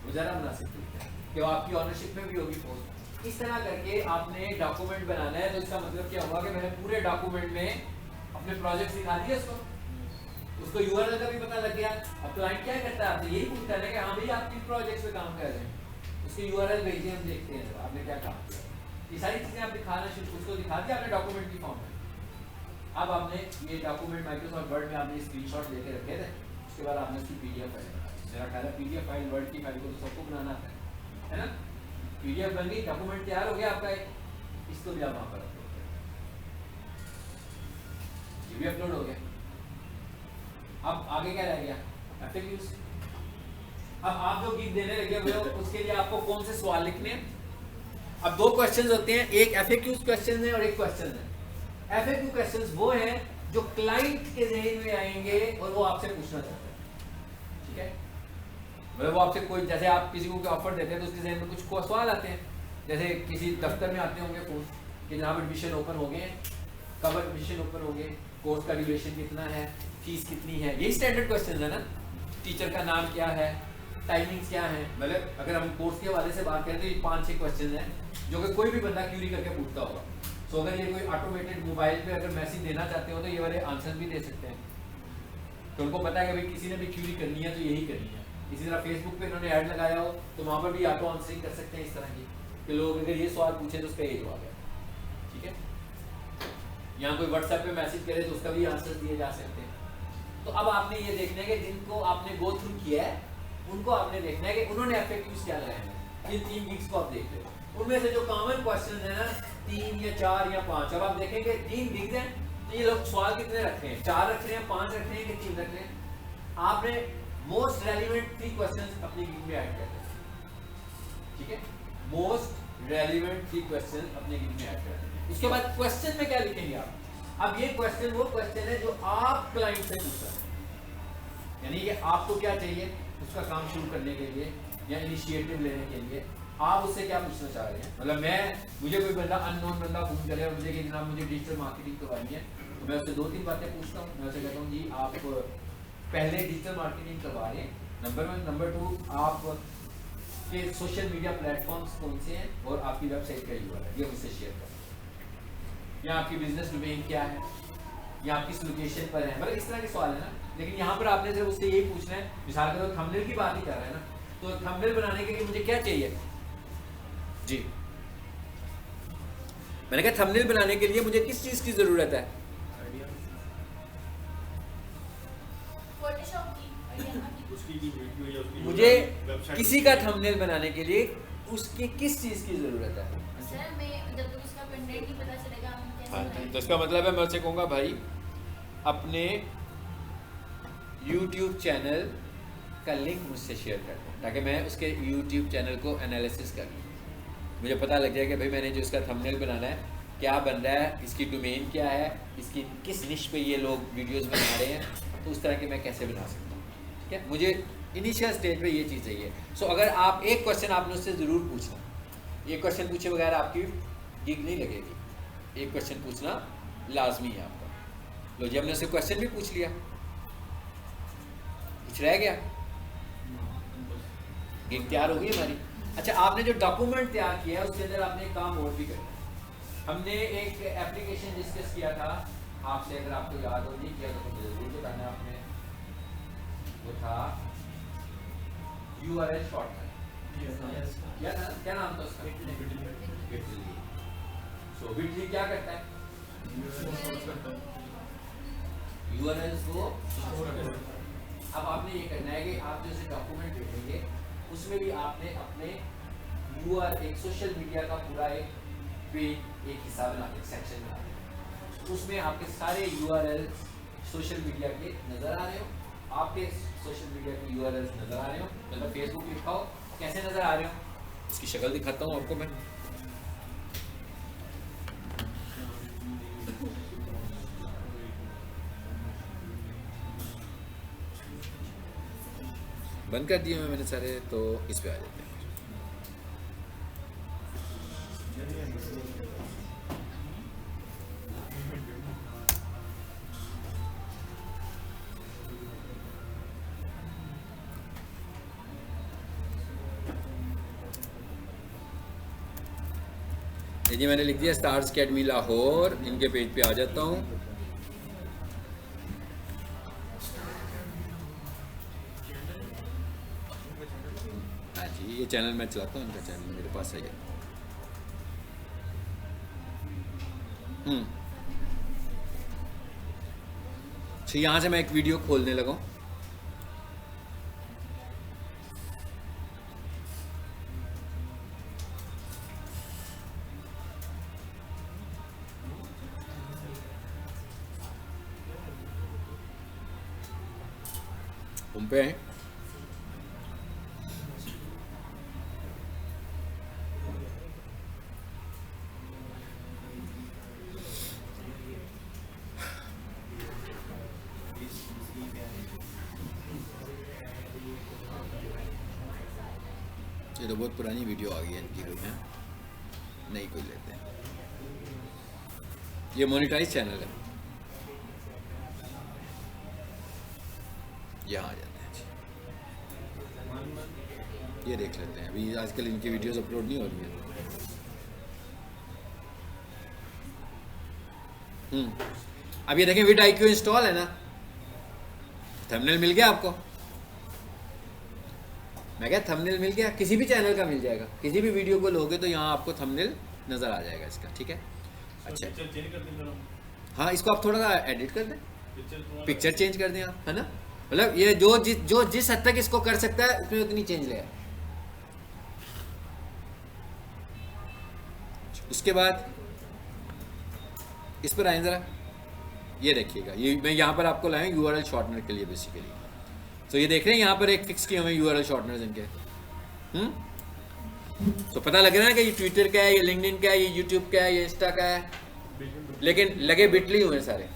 वो ज़्यादा मुनासिब तरीका है कि वो आपकी ऑनरशिप में भी होगी पोस्ट। इस तरह करके आपने डॉक्यूमेंट बनाना है। तो इसका मतलब क्या हुआ कि मैंने पूरे डॉक्यूमेंट में अपने प्रोजेक्ट दिखा दिए उसको यूआरएल का भी पता लग गया। अब क्लाइंट क्या करता है, आपसे यही पूछता है कि हाँ भैया आप किस प्रोजेक्ट पे काम कर रहे हैं, उसके यूआरएल भेजिए, हम देखते हैं आपने क्या काम किया। ये सारी चीज़ें आप दिखाना शुरू, उसको दिखा दिया आपने डॉक्यूमेंट की फॉर्म में। अब आपने ये डॉक्यूमेंट माइक्रोसॉफ्ट वर्ड में आपने स्क्रीनशॉट लेके रखे थे, उसके बाद आपने उसकी पीडीएफ फाइल बना दी। मेरा ख्याल है पीडीएफ फाइल वर्ड की फाइल को तो सबको बनाना है ना। पीडीएफ बन गई, डॉक्यूमेंट तैयार हो गया आपका एक, इसको भी आप वहाँ पर अपलोड करें, ये भी अपलोड हो गया। अब आगे क्या रह गया, एफएक्यूज। अब आप जो गिग देने लगे हुए हो उसके लिए आपको कौन से सवाल लिखने हैं। अब दो क्वेश्चंस होते हैं, एक एफएक्यूज क्वेश्चन है और एक क्वेश्चन है। एफएक्यू क्वेश्चंस वो हैं जो क्लाइंट के ज़हन में आएंगे और वो आपसे पूछना चाहते हैं, ठीक है। मतलब वो आपसे कोई, जैसे आप किसी को ऑफर देते हैं तो उसके जहन में कुछ सवाल आते हैं, जैसे किसी दफ्तर में आते होंगे फोन कि जनाब एडमिशन ओपन हो गए, कब एडमिशन ओपन हो गए, कोर्स का ड्यूरेशन कितना है, फीस कितनी है, यही स्टैंडर्ड क्वेश्चन है ना। टीचर का नाम क्या है, टाइमिंग्स क्या है। मतलब अगर हम कोर्स के हवाले से बात करें तो ये 5-6 क्वेश्चन हैं जो कि कोई भी बंदा क्यूरी करके पूछता होगा। सो अगर ये कोई ऑटोमेटेड मोबाइल पे अगर मैसेज देना चाहते हो तो ये वाले आंसर भी दे सकते हैं, तो उनको पता है कि भाई किसी ने भी क्यूरी करनी है तो यही करनी है। इसी तरह फेसबुक पे इन्होंने ऐड लगाया हो तो वहाँ पर भी ऑटो आंसरिंग कर सकते हैं इस तरह की कि लोग अगर ये सवाल पूछे तो उसका ये जवाब है, ठीक है। यहाँ कोई व्हाट्सएप पे मैसेज करे तो उसका भी आंसर दिए जा सकते हैं। तो अब आपने ये देखना है कि जिनको आपने गो थ्रू किया है उनको आपने देखना है कि उन्होंने एफएक्यूज क्या लगाए हैं। इन 3 गिग्स को आप देख लो, उनमें से जो कॉमन क्वेश्चन है ना 3 या 4 या 5, अब आप देखेंगे 3 गिग्स हैं तो ये लोग सवाल कितने रख रहे हैं, 4 रख रहे हैं, 5 रख रहे हैं कि 3 रख रहे हैं। आपने मोस्ट रेलिवेंट 3 क्वेश्चंस अपनी गिग में ऐड कर दें, ठीक है। मोस्ट रेलिवेंट 3 क्वेश्चन अपने गिग में ऐड कर दें। उसके बाद क्वेश्चन में क्या लिखेंगे आप। अब ये क्वेश्चन वो क्वेश्चन है जो आप क्लाइंट से पूछ रहे हैं, यानी कि आपको क्या चाहिए उसका काम शुरू करने के लिए या इनिशिएटिव लेने के लिए आप उससे क्या पूछना चाह रहे हैं। मतलब मुझे कोई बंदा अननोन बंदा फोन करे और मुझे कि जनाब मुझे डिजिटल मार्केटिंग करवानी है, तो मैं उससे 2-3 बातें पूछता हूँ। मैं उससे कहता हूँ जी आप पहले डिजिटल मार्केटिंग करवा रहे हैं, नंबर 1, नंबर 2 आप के सोशल मीडिया प्लेटफॉर्म्स कौन से हैं और आपकी वेबसाइट का यूआरएल है, ये मुझसे शेयर करें, या आपकी बिजनेस डोमेन क्या है, या आप किस लोकेशन पर है। मतलब इस तरह के सवाल है ना। लेकिन यहाँ पर आपने सिर्फ उससे यही पूछना है, मिसाल के तौर थंबनेल की बात ही कर रहे हैं ना, तो थंबनेल बनाने के लिए मुझे क्या चाहिए जी। मैंने कहा थंबनेल बनाने के लिए मुझे किस चीज की जरूरत है, फोटोशॉप की, उसकी भी वीडियो या उसकी मुझे वेबसाइट किसी का थंबनेल बनाने के लिए उसकी किस चीज की जरूरत है। सर मैं जब तक उसका कंटेंट नहीं पता चलेगा हम कैसे हाँ, बनाएंगे? तो इसका मतलब है मैं उससे कहूँगा भाई अपने YouTube चैनल का लिंक मुझसे शेयर कर दें ताकि मैं उसके YouTube चैनल को एनालिसिस कर लूँ, मुझे पता लग जाए कि भाई मैंने जो इसका थंबनेल बनाना है क्या बन रहा है, इसकी डोमेन क्या है, इसकी किस निश पे ये लोग वीडियोस बना रहे हैं, तो उस तरह के मैं कैसे बना सकता हूँ, ठीक है। मुझे इनिशियल स्टेज पे ये चीज़ चाहिए। सो अगर आप एक क्वेश्चन आपने उससे ज़रूर पूछना, ये क्वेश्चन पूछे बगैर आपकी गिग नहीं लगेगी, एक क्वेश्चन पूछना लाजमी है आपका। लो जी हमने उससे क्वेश्चन भी पूछ लिया, कुछ रह गया, गिग तैयार हो गई हमारी। अच्छा आपने जो डॉक्यूमेंट तैयार किया है उसके अंदर आपने एक काम और भी करना है। हमने एक एप्लीकेशन डिस्कस किया था आपसे, अगर आपको याद हो, नहीं किया तो मुझे जरूर बताना आपने, वो था URL शॉर्टकट, क्या नाम था उसका, बिटली। सो बिटली क्या करता है, URLs को। अब आपने ये करना है कि आप जैसे डॉक्यूमेंट भेजेंगे उसमें भी आपने अपने एक सोशल मीडिया का पूरा एक पेज, एक हिस्सा बना दें, सेक्शन बना दें, उसमें आपके सारे URL सोशल मीडिया के नज़र आ रहे हो, आपके सोशल मीडिया के URLs नज़र आ रहे हो, मतलब फेसबुक लिखा हो कैसे नज़र आ रहे हो, इसकी शक्ल दिखाता हूँ आपको मैं। बंद कर दिए मैंने सारे, तो इस पे आ जाते हैं। जी मैंने लिख दिया स्टार्स अकेडमी लाहौर, इनके पेज पे आ जाता हूँ। हाँ जी, ये चैनल मैं चलाता हूँ, इनका चैनल मेरे पास है ये। अच्छा, यहाँ से मैं एक वीडियो खोलने लगा हूँ। हम पे हैं। ये तो बहुत पुरानी वीडियो आ गई है इनकी, कोई है नहीं, कोई लेते हैं। ये मोनेटाइज चैनल है, यहाँ आ जाते हैं जी। ये देख लेते हैं, अभी आजकल इनकी वीडियोस अपलोड नहीं हो रही है। अब ये देखें vidIQ इंस्टॉल है ना, थंबनेल मिल गया आपको। मैं क्या थंबनेल मिल गया, किसी भी चैनल का मिल जाएगा, किसी भी वीडियो को लोगे तो यहाँ आपको थंबनेल नज़र आ जाएगा इसका, ठीक है। अच्छा हाँ, इसको आप थोड़ा सा एडिट कर दें, पिक्चर चेंज कर दें आप, है ना। मतलब ये जो जिस हद तक इसको कर सकता है उसमें उतनी चेंज ले आए। उसके बाद इस पर आए ज़रा, ये देखिएगा, ये मैं यहाँ पर आपको लाया URL शॉर्टनर के लिए बेसिकली। तो ये देख रहे हैं यहाँ पर एक फिक्स किए हुए URL शॉर्टनर्स इनके। तो पता लग रहा है कि ये ट्विटर का है, ये लिंक्डइन का है, ये यूट्यूब का है, ये इंस्टा का है, लेकिन लगे बिटली हुए सारे।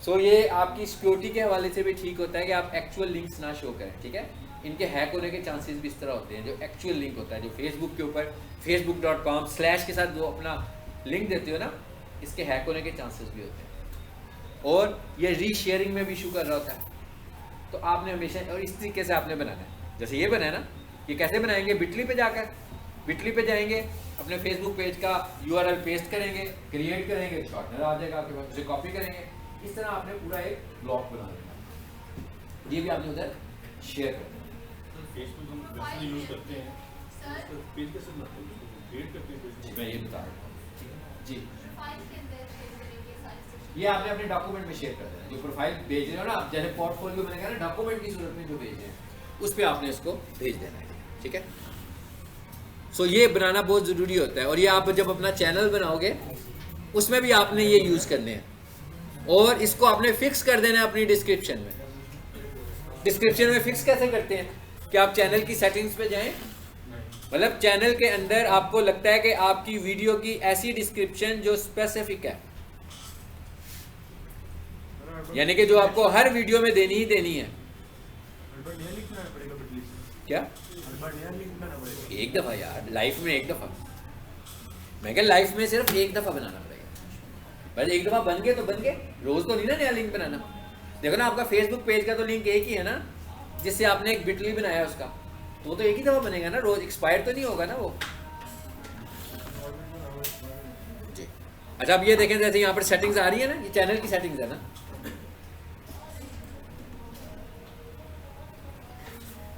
सो ये आपकी सिक्योरिटी के हवाले से भी ठीक होता है कि आप एक्चुअल लिंक्स ना शो करें, ठीक है। इनके हैक होने के चांसेस भी इस तरह होते हैं, जो एक्चुअल लिंक होता है, जो फेसबुक के ऊपर facebook.com/ के साथ जो अपना लिंक देते हो ना, इसके हैक होने के चांसेस भी होते हैं। और ये रीशेयरिंग में भी इशू कर रहा होता है। तो आपने हमेशा, और इस तरीके से आपने बनाना है, जैसे ये बनाया ना, ये कैसे बनाएंगे, बिटली पे जाकर, बिटली पे जाएंगे, अपने फेसबुक पेज का URL पेस्ट करेंगे, क्रिएट करेंगे, शॉर्टनर आ जाएगा आपके पास, उसे कॉपी करेंगे। इस तरह आपने पूरा एक ब्लॉग बना लेना, ये भी आपने उधर शेयर कर देना। फेसबुक हम वैसे यूज करते हैं, सर पेज कैसे बनाते हैं, क्रिएट करते हैं जी, पेज। मैं ये बता रहा हूँ जी। प्रोफाइल के अंदर शेयर करेंगे सारी चीजें। ये आपने अपने डॉक्यूमेंट में शेयर कर देना, जो प्रोफाइल भेज रहे हो ना आप, जैसे पोर्टफोलियो मैंने कहा ना, डॉक्यूमेंट की सूरत में जो भेज रहे हैं उस पर आपने इसको भेज देना है, ठीक है। सो ये बनाना बहुत ज़रूरी होता है। और ये आप जब अपना चैनल बनाओगे उसमें भी आपने ये यूज़ करने हैं, और इसको आपने फिक्स कर देना है अपनी डिस्क्रिप्शन में। डिस्क्रिप्शन में फिक्स कैसे करते हैं कि आप चैनल की सेटिंग्स पे जाएं, मतलब चैनल के अंदर आपको लगता है कि आपकी वीडियो की ऐसी डिस्क्रिप्शन जो स्पेसिफिक है, यानी कि जो आपको हर वीडियो में देनी ही देनी है। क्या एक दफ़ा यार, लाइफ में एक दफ़ा, मैं क्या लाइफ में सिर्फ एक दफ़ा बनाना पड़ेगा। बस एक दफ़ा बन गए तो बन गए, रोज़ तो नहीं ना नया लिंक बनाना। देखो ना, आपका फेसबुक पेज का तो लिंक एक ही है ना, जिससे आपने एक बिटली बनाया उसका, तो एक ही दफ़ा बनेगा ना, रोज़ एक्सपायर तो नहीं होगा ना वो जी। अच्छा, अब ये देखें, जैसे यहाँ पर सेटिंग्स आ रही है ना, ये चैनल की सेटिंग्स है ना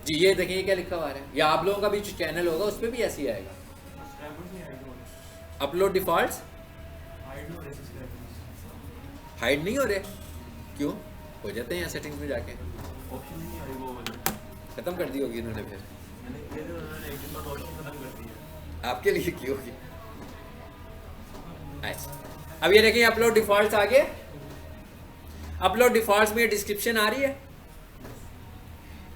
जी। ये देखिए, ये क्या लिखा हुआ है, या आप लोगों का भी जो चैनल होगा उस पर भी ऐसे ही आएगा, अपलोड डिफॉल्ट्स हाइड नहीं हो रहे, क्यों हो जाते हैं यहाँ सेटिंग्स में जाके, खत्म कर दी होगी इन्होंने फिर, आपके लिए की होगी। अब ये देखिए, अपलोड डिफॉल्ट्स आ गए। अपलोड डिफॉल्ट्स में डिस्क्रिप्शन आ रही है।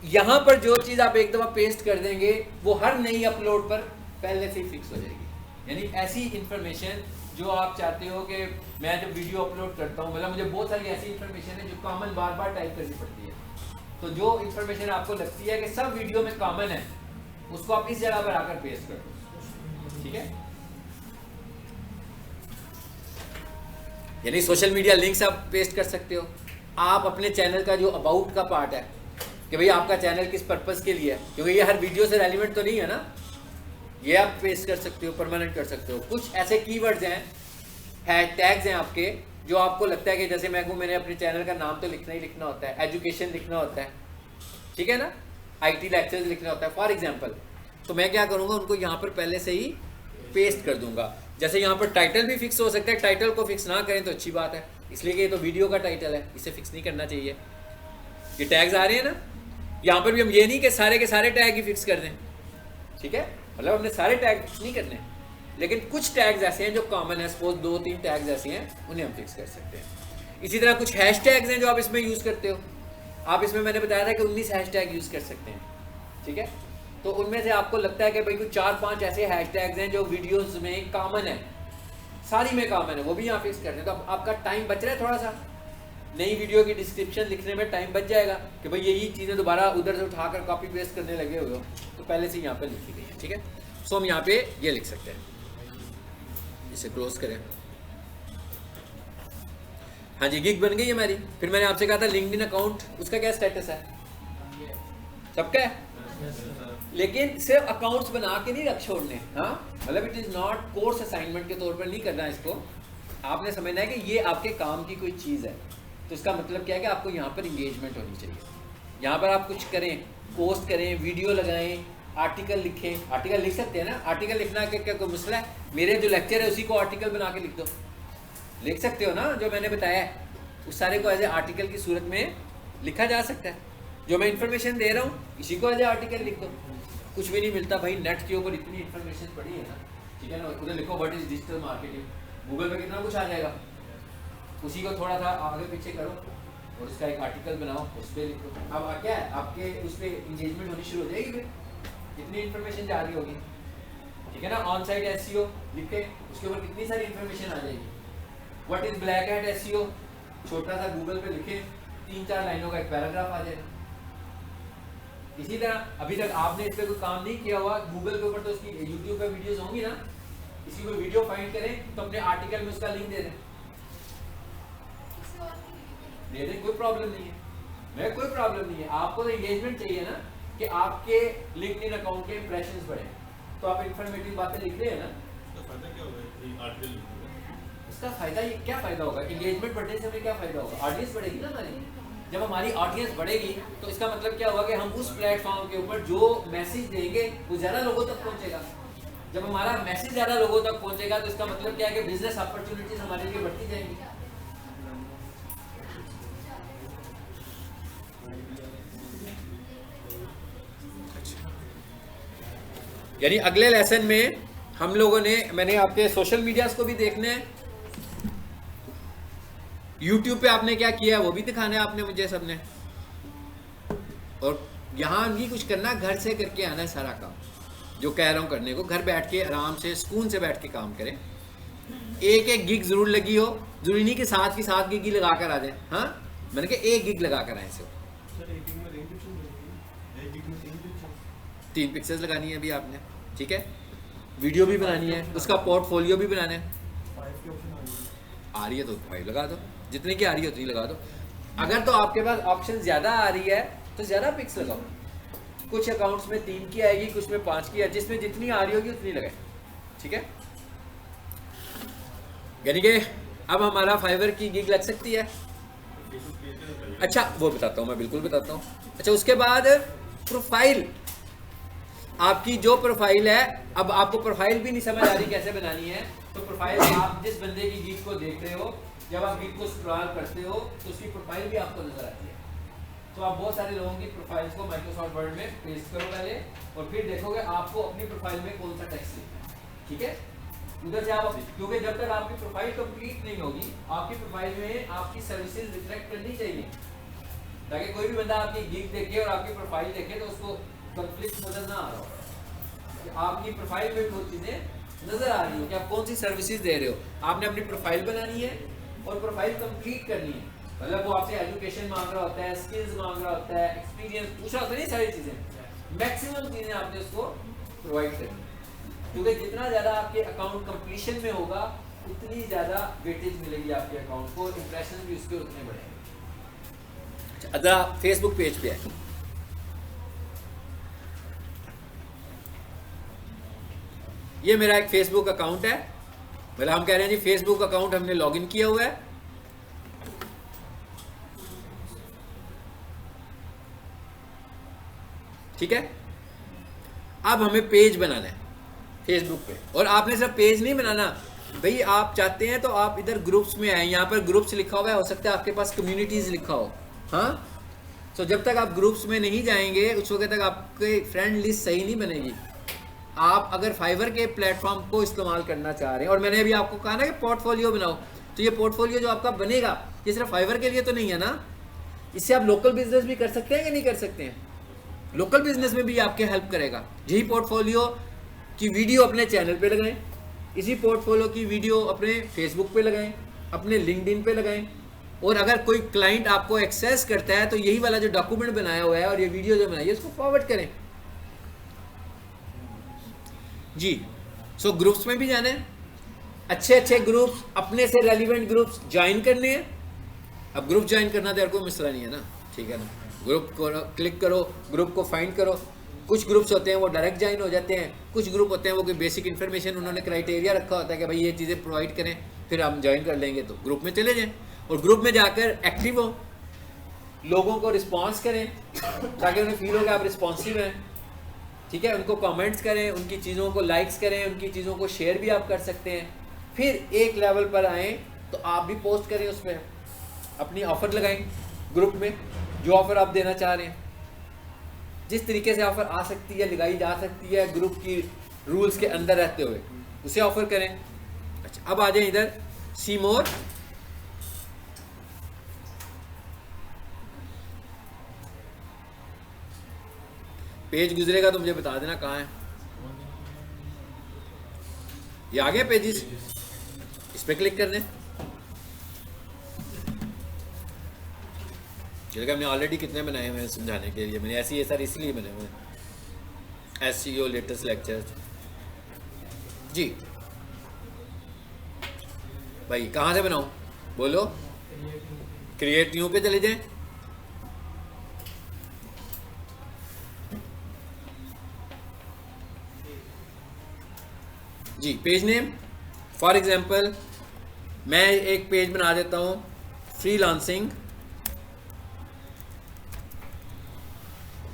यहां पर जो चीज आप एक दफा पेस्ट कर देंगे वो हर नई अपलोड पर पहले से ही फिक्स हो जाएगी। यानी ऐसी इंफॉर्मेशन जो आप चाहते हो कि मैं जब वीडियो अपलोड करता हूं, मतलब मुझे बहुत सारी ऐसी इंफॉर्मेशन है जो कॉमन बार बार टाइप करनी पड़ती है, तो जो इंफॉर्मेशन आपको लगती है कि सब वीडियो में कॉमन है, उसको आप इस जगह पर आकर पेस्ट कर दो, ठीक है। यानी सोशल मीडिया लिंक्स आप पेस्ट कर सकते हो। आप अपने चैनल का जो अबाउट का पार्ट है कि भाई आपका चैनल किस पर्पस के लिए है, क्योंकि ये हर वीडियो से रेलिवेंट तो नहीं है ना, ये आप पेस्ट कर सकते हो, परमानेंट कर सकते हो। कुछ ऐसे कीवर्ड्स हैं, हैशटैग्स हैं आपके, जो आपको लगता है कि जैसे मैंने अपने चैनल का नाम तो लिखना ही लिखना होता है, एजुकेशन लिखना होता है, ठीक है ना, IT लेक्चर्स लिखना होता है फॉर एग्जांपल, तो मैं क्या करूँगा, उनको यहाँ पर पहले से ही पेस्ट कर दूंगा। जैसे यहाँ पर टाइटल भी फिक्स हो सकता है, टाइटल को फिक्स ना करें तो अच्छी बात है, इसलिए कि ये तो वीडियो का टाइटल है, इसे फिक्स नहीं करना चाहिए। ये टैग्स आ रहे हैं ना, यहाँ पर भी हम ये नहीं कि सारे के सारे टैग ही फिक्स कर दें, ठीक है, मतलब हमने सारे टैग फिक्स नहीं करने, लेकिन कुछ टैग्स ऐसे हैं जो कॉमन है, सपोज 2-3 टैग्स ऐसे हैं, उन्हें हम फिक्स कर सकते हैं। इसी तरह कुछ हैशटैग्स हैं जो आप इसमें यूज़ करते हो, आप इसमें मैंने बताया था कि 19 हैशटैग यूज़ कर सकते हैं, ठीक है। तो उनमें से आपको लगता है कि भाई कुछ 4-5 ऐसे हैशटैग्स हैं जो वीडियोस में कॉमन है, सारी में कॉमन है, वो भी यहाँ फिक्स कर दें, तो आपका टाइम बच रहा है, थोड़ा सा नई वीडियो की डिस्क्रिप्शन लिखने में टाइम बच जाएगा कि भाई यही चीज़ें दोबारा उधर से उठाकर कॉपी पेस्ट करने लगे हुए हो, तो पहले से यहाँ पर लिखी गई है, ठीक है। सो हम यहाँ पे ये लिख सकते हैं, इसे क्लोज करें। हाँ जी, गिग बन गई हमारी। फिर मैंने आपसे कहा था लिंक्डइन अकाउंट, उसका क्या स्टेटस है, सबका है, लेकिन सिर्फ अकाउंट्स बना के नहीं रख छोड़ने, हाँ, मतलब it is not course assignment के तौर पर नहीं करना इसको, आपने समझना है कि ये आपके काम की कोई चीज़ है। तो इसका मतलब क्या है कि आपको यहाँ पर इंगेजमेंट होनी चाहिए, यहाँ पर आप कुछ करें, पोस्ट करें, वीडियो लगाएं, आर्टिकल लिखें, आर्टिकल लिख सकते हैं ना, आर्टिकल लिखना क्या कोई मसला है, मेरे जो लेक्चर है उसी को आर्टिकल बना के लिख दो, लिख सकते हो ना, जो मैंने बताया है उस सारे को एज ए आर्टिकल की सूरत में लिखा जा सकता है, जो मैं इन्फॉर्मेशन दे रहा हूँ इसी को एज ए आर्टिकल लिख दो। कुछ भी नहीं मिलता भाई, नेट के ऊपर इतनी इन्फॉर्मेशन पड़ी है ना, ठीक है ना, उधर लिखो what is digital marketing, Google पे कितना कुछ आ जाएगा, उसी को थोड़ा सा आगे पीछे करो और उसका एक आर्टिकल बनाओ, उस पर लिखो। अब क्या है, आपके उस पर इंगेजमेंट होनी शुरू हो जाएगी, फिर इतनी इन्फॉर्मेशन जा रही होगी, ठीक है ना। ऑन साइट SEO लिखे, उसके ऊपर कितनी सारी इन्फॉर्मेशन आ जाएगी। What is black hat SEO, छोटा सा गूगल पे लिखे, 3-4 लाइनों का एक पैराग्राफ आ जाएगा। इसी तरह अभी तक आपने इस पर कोई काम नहीं किया हुआ, गूगल के ऊपर तो उसकी यूट्यूब पे वीडियोस होंगी ना, इसी को वीडियो फाइंड करें तो अपने आर्टिकल में उसका लिंक दे दें, कोई प्रॉब्लम नहीं है, मैं कोई प्रॉब्लम नहीं है। आपको तो एंगेजमेंट चाहिए ना, कि आपके लिंक्डइन अकाउंट के इंप्रेशंस बढ़े, तो आप इन्फॉर्मेटिव बातें लिख रहे हैं ना, इसका फायदा ये क्या फायदा होगा, एंगेजमेंट बढ़ने से हमें क्या फायदा होगा, ऑडियंस बढ़ेगी ना हमारी। जब हमारी ऑडियंस बढ़ेगी तो इसका मतलब क्या होगा कि हम उस प्लेटफॉर्म के ऊपर जो मैसेज देंगे वो ज़्यादा लोगों तक पहुंचेगा। जब हमारा मैसेज ज़्यादा लोगों तक पहुंचेगा तो इसका मतलब क्या है कि बिजनेस अपॉर्चुनिटीज हमारे लिए बढ़ती जाएंगी। यानी अगले लेसन में हम लोगों ने, मैंने आपके सोशल मीडियाज को भी देखने हैं, YouTube पे आपने क्या किया है वो भी दिखाना है आपने मुझे सबने, और यहाँ भी कुछ करना, घर से करके आना है सारा काम जो कह रहा हूँ करने को। घर बैठ के आराम से सुकून से बैठ के काम करें। एक गिग जरूर लगी हो, जरूरी नहीं कि साथ गिग ही लगा कर आ जाए, हाँ, मैंने कहा एक गिग लगा कर आए से 3 पिक्चर्स लगानी है अभी आपने, ठीक है, वीडियो भी बनानी है, उसका पोर्टफोलियो भी बनाना है। आ रही है तो 5 लगा दो, जितने की आ रही है उतनी लगा दो। अगर तो आपके पास ऑप्शन ज़्यादा आ रही है तो ज़्यादा पिक्स लगाओ, कुछ अकाउंट्स में 3 की आएगी, कुछ में 5 की है, जिसमें जितनी आ रही होगी उतनी लगाए, ठीक है। यानी कि अब हमारा फाइवर की गिग लग सकती है। अच्छा वो बताता हूँ मैं, बिल्कुल बताता हूँ। अच्छा उसके बाद प्रोफाइल, आपकी जो प्रोफाइल है, अब आपको प्रोफाइल भी नहीं समझ आ रही कैसे बनानी है, तो प्रोफाइल आप जिस बंदे की गिग को देख रहे हो, जब आप गिग को स्क्रॉल करते हो तो उसकी प्रोफाइल भी आपको नजर आती है। तो आप बहुत सारे लोगों की प्रोफाइल्स को माइक्रोसॉफ्ट वर्ड में पेस्ट करो पहले, और फिर देखोगे आपको अपनी प्रोफाइल में कौन सा टेक्स्ट लिखना है, ठीक है। उधर से आप, क्योंकि जब तक आपकी प्रोफाइल कंप्लीट नहीं होगी, आपकी प्रोफाइल में आपकी सर्विसेज रिफ्लेक्ट करनी चाहिए, ताकि कोई भी बंदा आपकी गिग देखे और आपकी प्रोफाइल देखे तो उसको कंफ्लिक्ट नजर ना आ रहा हो, आपकी प्रोफाइल में वो चीज़ें नजर आ रही हो कि आप कौन सी सर्विसेज दे रहे हो। आपने अपनी प्रोफाइल बनानी है और प्रोफाइल कंप्लीट करनी है। मतलब वो आपसे एजुकेशन मांग रहा होता है, स्किल्स मांग रहा होता है, एक्सपीरियंस पूछ रहा होता है, नहीं सारी चीजें, मैक्सिमम चीजें आपने उसको प्रोवाइड करनी, क्योंकि जितना ज्यादा आपके अकाउंट कंप्लीशन में होगा उतनी ज्यादा वेटेज मिलेगी आपके अकाउंट को, इंप्रेशन भी उसके उतने बढ़ेंगे। अच्छा फेसबुक पेज पे है, ये मेरा एक फेसबुक अकाउंट है, मतलब हम कह रहे हैं जी फेसबुक अकाउंट हमने लॉगिन किया हुआ है। ठीक है, अब हमें पेज बनाना है फेसबुक पे, और आपने सिर्फ पेज नहीं बनाना भाई, आप चाहते हैं तो आप इधर ग्रुप्स में आए, यहाँ पर ग्रुप्स लिखा हुआ है, हो सकता है आपके पास कम्युनिटीज लिखा हो। हाँ, तो जब तक आप ग्रुप्स में नहीं जाएंगे उस वक्त तक आपके फ्रेंड लिस्ट सही नहीं बनेगी। आप अगर फाइवर के प्लेटफॉर्म को इस्तेमाल करना चाह रहे हैं, और मैंने अभी आपको कहा ना कि पोर्टफोलियो बनाओ, तो ये पोर्टफोलियो जो आपका बनेगा ये सिर्फ फाइवर के लिए तो नहीं है ना, इससे आप लोकल बिजनेस भी कर सकते हैं कि नहीं कर सकते हैं, लोकल बिजनेस में भी आपके हेल्प करेगा। यही पोर्टफोलियो की वीडियो अपने चैनल पे लगाएं, इसी पोर्टफोलियो की वीडियो अपने फेसबुक पे लगाएं, अपने लिंक्डइन पे लगाएं, और अगर कोई क्लाइंट आपको एक्सेस करता है तो यही वाला जो डॉक्यूमेंट बनाया हुआ है और ये वीडियो जो बनाई है उसको फॉरवर्ड करें जी। सो ग्रुप्स में भी जाना है, अच्छे अच्छे ग्रुप्स, अपने से रेलिवेंट ग्रुप्स ज्वाइन करने हैं। अब ग्रुप ज्वाइन करना तो यार कोई मसला नहीं है ना, ठीक है ना, ग्रुप को क्लिक करो, ग्रुप को फाइंड करो। कुछ ग्रुप्स होते हैं वो डायरेक्ट ज्वाइन हो जाते हैं, कुछ ग्रुप होते हैं वो कोई बेसिक इन्फॉर्मेशन उन्होंने क्राइटेरिया रखा होता है कि भाई ये चीज़ें प्रोवाइड करें फिर हम ज्वाइन कर लेंगे, तो ग्रुप में चले जाएं और ग्रुप में जाकर एक्टिव हो, लोगों को रिस्पॉन्स करें ताकि उन्हें फील हो कि आप रिस्पॉन्सिव हैं। ठीक है, उनको कमेंट्स करें, उनकी चीज़ों को लाइक्स करें, उनकी चीज़ों को शेयर भी आप कर सकते हैं। फिर एक लेवल पर आएँ तो आप भी पोस्ट करें, उस पर अपनी ऑफ़र लगाएं ग्रुप में, जो ऑफ़र आप देना चाह रहे हैं, जिस तरीके से ऑफ़र आ सकती है, लगाई जा सकती है ग्रुप की रूल्स के अंदर रहते हुए, उसे ऑफ़र करें। अच्छा, अब आ जाए इधर सी मोर। पेज गुजरेगा तो मुझे बता देना कहाँ है। ये आ गया पेजेस, इस पे क्लिक कर दें। चलिए, हमने ऑलरेडी कितने बनाए हुए हैं समझाने के लिए, मैंने ऐसे ये सर इसलिए बने हुए हैं, SEO लेटेस्ट लेक्चर्स जी। भाई कहाँ से बनाऊं, बोलो, क्रिएट न्यू पे चले जाएं। जी, पेज नेम फॉर एग्जांपल मैं एक पेज बना देता हूं, फ्रीलांसिंग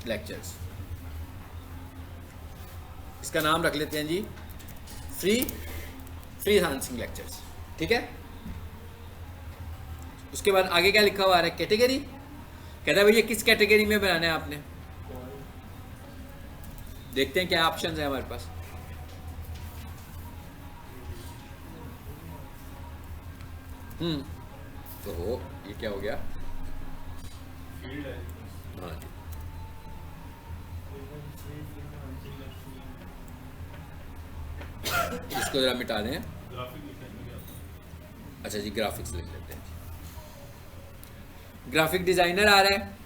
लेक्चर्स, इसका नाम रख लेते हैं जी फ्रीलांसिंग लेक्चर्स। ठीक है, उसके बाद आगे क्या लिखा हुआ है, कैटेगरी, कहता है भैया किस कैटेगरी में बनाना है आपने, देखते हैं क्या ऑप्शंस है हमारे पास। तो ये क्या हो गया, फील्ड है, हाँ जी, इसको जरा मिटा दें। ग्राफिक लिखने में क्या होता है? अच्छा जी, ग्राफिक्स लिख लेते हैं, ग्राफिक डिजाइनर आ रहा है।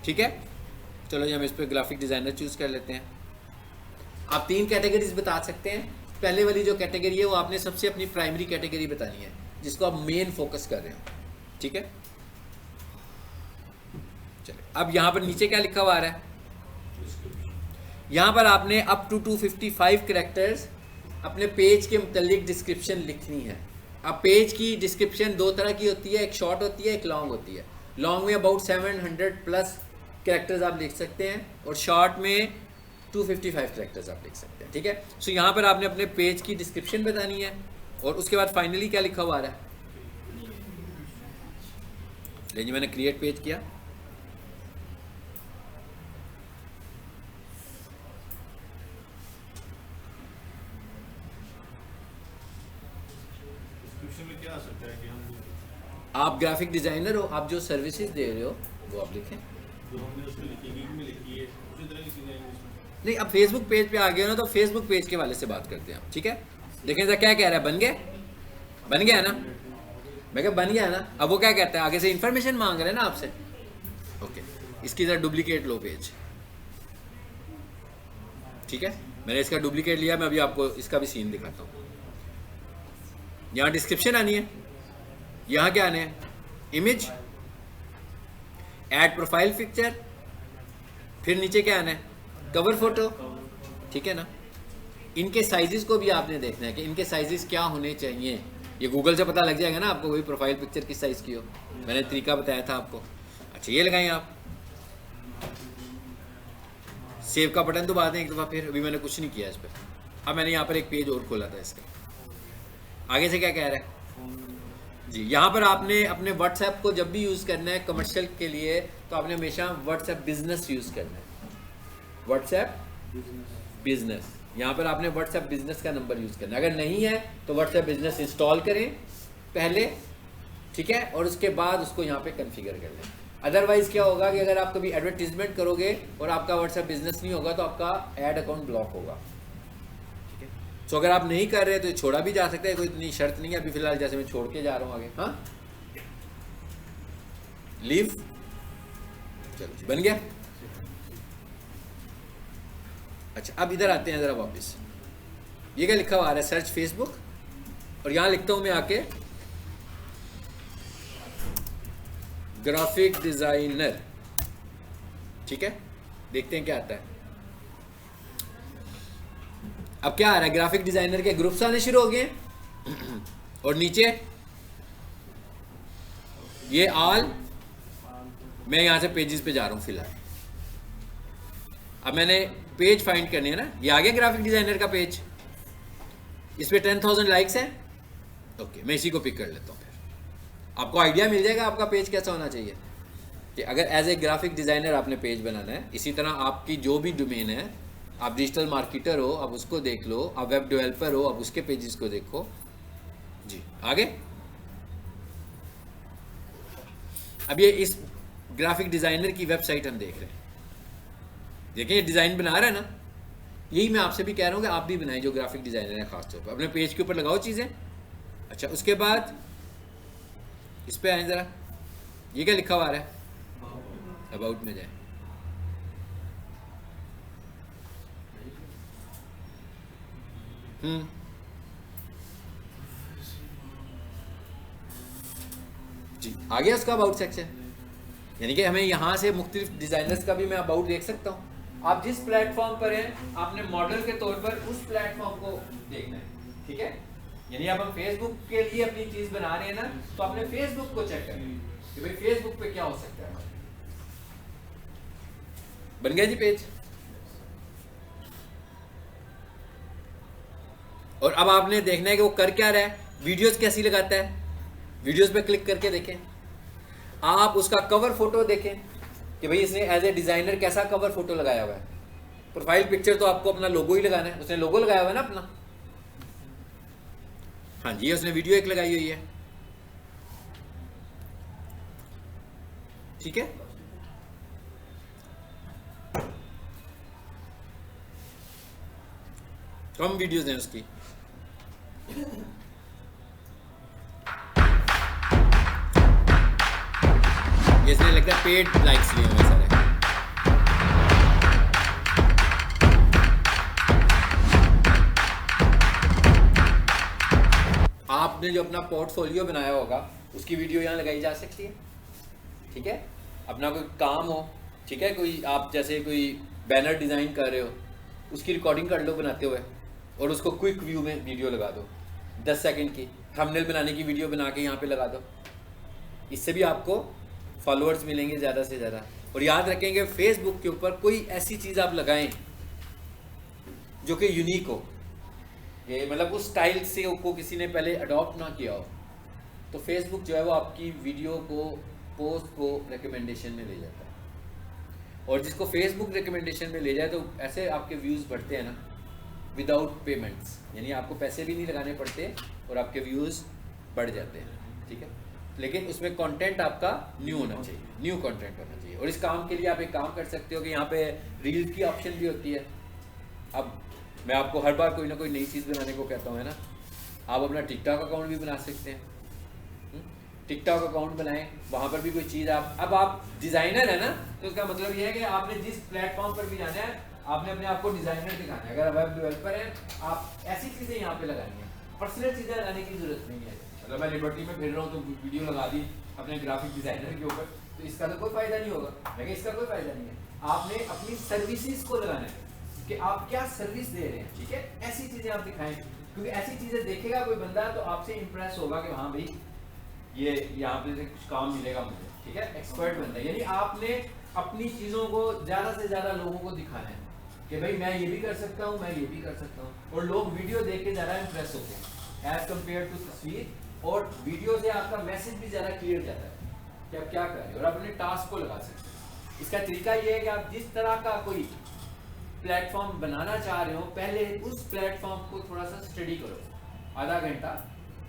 ठीक है, चलो जी हम इस पर ग्राफिक डिजाइनर चूज कर लेते हैं। आप 3 कैटेगरीज बता सकते हैं। पहले वाली जो कैटेगरी है वो आपने सबसे अपनी प्राइमरी कैटेगरी बतानी है, जिसको आप मेन फोकस कर रहे हो। ठीक है, चलिए अब यहाँ पर नीचे क्या लिखा हुआ आ रहा है, यहाँ पर आपने अप टू 255 कैरेक्टर्स अपने पेज के मुतालिक डिस्क्रिप्शन लिखनी है। अब पेज की डिस्क्रिप्शन 2 तरह की होती है, एक शॉर्ट होती है, एक लॉन्ग होती है। लॉन्ग में अबाउट 700 प्लस कैरेक्टर्स आप लिख सकते हैं और शॉर्ट में 255 कैरेक्टर्स आप लिख सकते हैं। ठीक है, सो यहाँ पर आपने अपने पेज की डिस्क्रिप्शन बतानी है और उसके बाद फाइनली क्या लिखा हुआ आ रहा है, लेकिन मैंने क्रिएट पेज किया। डिस्क्रिप्शन में क्या आ सकता है कि हम आप ग्राफिक डिजाइनर हो, आप जो सर्विसेज दे रहे हो वो आप लिखें। जो हमने उसमें लिखी गिग में लिखी है उसी तरह की चीज़ें हैं इसमें। नहीं, अब फेसबुक पेज पे आ गए हो ना, तो फेसबुक पेज के वाले से बात करते हैं हम। ठीक है, देखें जरा क्या कह रहा है, बन गया ना, मैं कहा बन गया ना। अब वो क्या कहता है, आगे से इंफॉर्मेशन मांग रहे हैं ना आपसे। ओके, इसकी तरह डुप्लीकेट लो पेज, ठीक है। मैंने इसका डुप्लीकेट लिया, मैं अभी आपको इसका भी सीन दिखाता हूँ। यहाँ डिस्क्रिप्शन आनी है, यहाँ क्या आने हैं, इमेज, ऐड प्रोफाइल पिक्चर, फिर नीचे क्या आना है, कवर फोटो, ठीक है ना। इनके साइजेस को भी आपने देखना है कि इनके साइजेस क्या होने चाहिए। ये गूगल से पता लग जाएगा ना आपको, वही प्रोफाइल पिक्चर किस साइज की हो, मैंने तरीका बताया था आपको। अच्छा, ये लगाएं आप, सेव का बटन दबा दें एक दफ़ा, फिर अभी मैंने कुछ नहीं किया इस पर। अब मैंने यहाँ पर एक पेज और खोला था इसका। आगे से क्या कह रहा है जी, यहाँ पर आपने अपने व्हाट्सएप को जब भी यूज़ करना है कमर्शियल के लिए, तो आपने हमेशा व्हाट्सएप बिजनेस यूज़ करना है। व्हाट्सएप बिजनेस, यहाँ पर आपने व्हाट्सएप बिजनेस का नंबर यूज़ करना है। अगर नहीं है तो व्हाट्सएप बिजनेस इंस्टॉल करें पहले, ठीक है, और उसके बाद उसको यहाँ पे कॉन्फ़िगर कर लें। अदरवाइज़ क्या होगा कि अगर आप कभी एडवर्टीजमेंट करोगे और आपका व्हाट्सएप बिजनेस नहीं होगा तो आपका ऐड अकाउंट ब्लॉक होगा, ठीक है। तो अगर आप नहीं कर रहे तो छोड़ा भी जा सकता है, कोई इतनी शर्त नहीं है। अभी फिलहाल जैसे मैं छोड़ के जा रहा हूँ आगे, हाँ, लीव, चलो बन गया। अच्छा, अब इधर आते हैं ज़रा वापस। ये क्या लिखा हुआ आ रहा है, सर्च फेसबुक, और यहाँ लिखता हूँ मैं आके ग्राफिक डिजाइनर, ठीक है। देखते हैं क्या आता है। अब क्या आ रहा है, ग्राफिक डिजाइनर के ग्रुप्स आने शुरू हो गए और नीचे ये ऑल, मैं यहां से पेजेस पे जा रहा हूं फिलहाल। अब मैंने पेज फाइंड करनी है ना, ये आ गया ग्राफिक डिजाइनर का पेज, इस पे 10,000 लाइक्स हैं। ओके, मैं इसी को पिक कर लेता हूँ, फिर आपको आइडिया मिल जाएगा आपका पेज कैसा होना चाहिए। कि अगर एज ए ग्राफिक डिज़ाइनर आपने पेज बनाना है, इसी तरह आपकी जो भी डोमेन है, आप डिजिटल मार्केटर हो आप उसको देख लो, आप वेब डेवलपर हो आप उसके पेजेस को देखो जी। आगे अब ये इस ग्राफिक डिज़ाइनर की वेबसाइट हम देख रहे हैं, देखें ये डिज़ाइन बना रहा है ना, यही मैं आपसे भी कह रहा हूँ कि आप भी बनाएं जो ग्राफिक डिज़ाइनर है, खासतौर पर अपने पेज के ऊपर लगाओ चीज़ें। अच्छा, उसके बाद इस पे आए ज़रा, ये क्या लिखा हुआ आ रहा है, अबाउट में जाए, जी आ गया उसका अबाउट सेक्शन। यानी कि हमें यहाँ से मुख्तलिफ डिज़ाइनर्स का भी मैं अबाउट देख सकता हूँ। आप जिस प्लेटफॉर्म पर हैं आपने मॉडल के तौर पर उस प्लेटफॉर्म को देखना है, ठीक है। यानी अब हम फेसबुक के लिए अपनी चीज़ बना रहे हैं ना, तो आपने फेसबुक को चेक करना है कि भाई फेसबुक पे क्या हो सकता है। बन गया जी पेज। और अब आपने देखना है कि वो कर क्या रहा है, वीडियोस कैसी लगाता है। वीडियोस पे क्लिक करके देखें, आप उसका कवर फोटो देखें कि भाई इसने एज ए डिजाइनर कैसा कवर फोटो लगाया हुआ है। प्रोफाइल पिक्चर तो आपको अपना लोगो ही लगाना है, उसने लोगो लगाया हुआ है ना अपना, हाँ जी, उसने वीडियो एक लगाई हुई है, ठीक है। कम वीडियोस हैं उसकी, इसने लगता है पेड लाइक्स लिए हुए सारे। आपने जो अपना पोर्टफोलियो बनाया होगा उसकी वीडियो यहाँ लगाई जा सकती है, ठीक है। अपना कोई काम हो, ठीक है, कोई आप जैसे कोई बैनर डिज़ाइन कर रहे हो, उसकी रिकॉर्डिंग कर लो बनाते हुए और उसको क्विक व्यू में वीडियो लगा दो 10 सेकंड की, थंबनेल बनाने की वीडियो बना के यहाँ पे लगा दो। इससे भी आपको फॉलोअर्स मिलेंगे ज़्यादा से ज़्यादा। और याद रखेंगे फेसबुक के ऊपर कोई ऐसी चीज़ आप लगाएं जो कि यूनिक हो, ये मतलब उस स्टाइल से को किसी ने पहले अडॉप्ट ना किया हो, तो फेसबुक जो है वो आपकी वीडियो को, पोस्ट को रिकमेंडेशन में ले जाता है। और जिसको फेसबुक रिकमेंडेशन में ले जाए तो ऐसे आपके व्यूज़ बढ़ते हैं ना विदाउट पेमेंट्स, यानी आपको पैसे भी नहीं लगाने पड़ते और आपके व्यूज़ बढ़ जाते हैं, ठीक है। लेकिन उसमें कंटेंट आपका न्यू होना चाहिए, न्यू कंटेंट होना चाहिए। और इस काम के लिए आप एक काम कर सकते हो कि यहाँ पे रील्स की ऑप्शन भी होती है। अब मैं आपको हर बार कोई ना कोई नई चीज़ बनाने को कहता हूँ, है ना। आप अपना टिकटॉक अकाउंट भी बना सकते हैं, टिकटॉक अकाउंट बनाएं, वहाँ पर भी कोई चीज़ अब आप डिज़ाइनर है ना, तो उसका मतलब ये है कि आपने जिस प्लेटफॉर्म पर भी जाना है आपने अपने आप को डिज़ाइनर दिखाना है। अगर वेब डेवलपर हैं आप ऐसी चीज़ें यहाँ पे लगानी है, पर्सनल चीज़ें लगाने की जरूरत नहीं है। मतलब मैं लिबर्टी में फिर रहा हूँ तो वीडियो लगा दी अपने ग्राफिक डिज़ाइनर के ऊपर, तो इसका तो कोई फ़ायदा नहीं होगा। लेकिन इसका कोई फ़ायदा नहीं है। आपने अपनी सर्विसेज को लगाना है कि आप क्या सर्विस दे रहे हैं, ठीक है, ऐसी चीज़ें आप दिखाएं, क्योंकि ऐसी चीज़ें देखेगा कोई बंदा तो आपसे इंप्रेस होगा कि हाँ भाई ये यहाँ पे से कुछ काम मिलेगा मुझे, ठीक है, एक्सपर्ट बनता है। यानी आपने अपनी चीज़ों को ज़्यादा से ज़्यादा लोगों को दिखाना है कि भाई मैं ये भी कर सकता हूँ, मैं ये भी कर सकता हूँ, और लोग वीडियो देख के ज़्यादा इंप्रेस होते हैं एज कम्पेयर टू तस्वीर, और वीडियो से आपका मैसेज भी ज़्यादा क्लियर जाता है कि आप क्या कर रहे हैं, और आप अपने टास्क को लगा सकते हैं। इसका तरीका ये है कि आप जिस तरह का कोई प्लेटफॉर्म बनाना चाह रहे हो, पहले उस प्लेटफॉर्म को थोड़ा सा स्टडी करो, आधा घंटा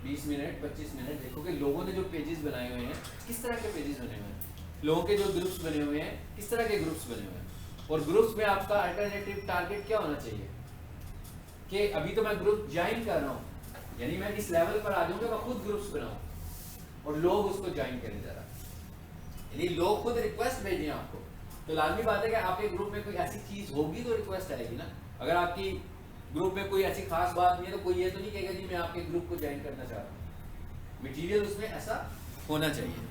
20 मिनट 25 मिनट देखो कि लोगों ने जो पेजेस बनाए हुए हैं किस तरह के पेजेस बने हुए हैं, लोगों के जो ग्रुप्स बने हुए हैं किस तरह के ग्रुप्स बने हुए हैं, और ग्रुप्स में आपका अल्टरनेटिव टारगेट क्या होना चाहिए कि अभी तो मैं ग्रुप ज्वाइन कर रहा हूँ, यानी मैं इस लेवल पर आ जाऊँगा मैं खुद ग्रुप्स बनाऊँ और लोग उसको ज्वाइन करें ज़रा, यानी लोग खुद रिक्वेस्ट भेजें आपको, तो लाजमी बात है कि आपके ग्रुप में कोई ऐसी चीज़ होगी तो रिक्वेस्ट आएगी ना। अगर आपकी ग्रुप में कोई ऐसी खास बात नहीं है तो कोई ये तो नहीं कहेगा जी मैं आपके ग्रुप को ज्वाइन करना चाह रहा हूँ, मटेरियल उसमें ऐसा होना चाहिए,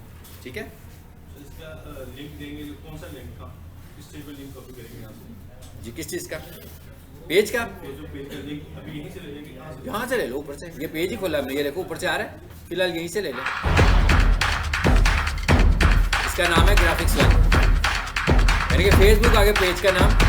ठीक है। तो इसका लिंक देंगे, कौन सा लिंक का, किस चीज़ पे लिंक कॉपी करेंगे यहाँ से? जी किस चीज़ का, पेज का, ये जो पेज का लिंक अभी यहीं से ले लेंगे, कहाँ से? यहाँ से ले लो, ऊपर से, ये पेज ही खोला हमने, ये देखो ऊपर से आ रहा है, फिलहाल यहीं से ले लो। इसका नाम है ग्राफिक्स वन, यानी कि फेसबुक आगे पेज का नाम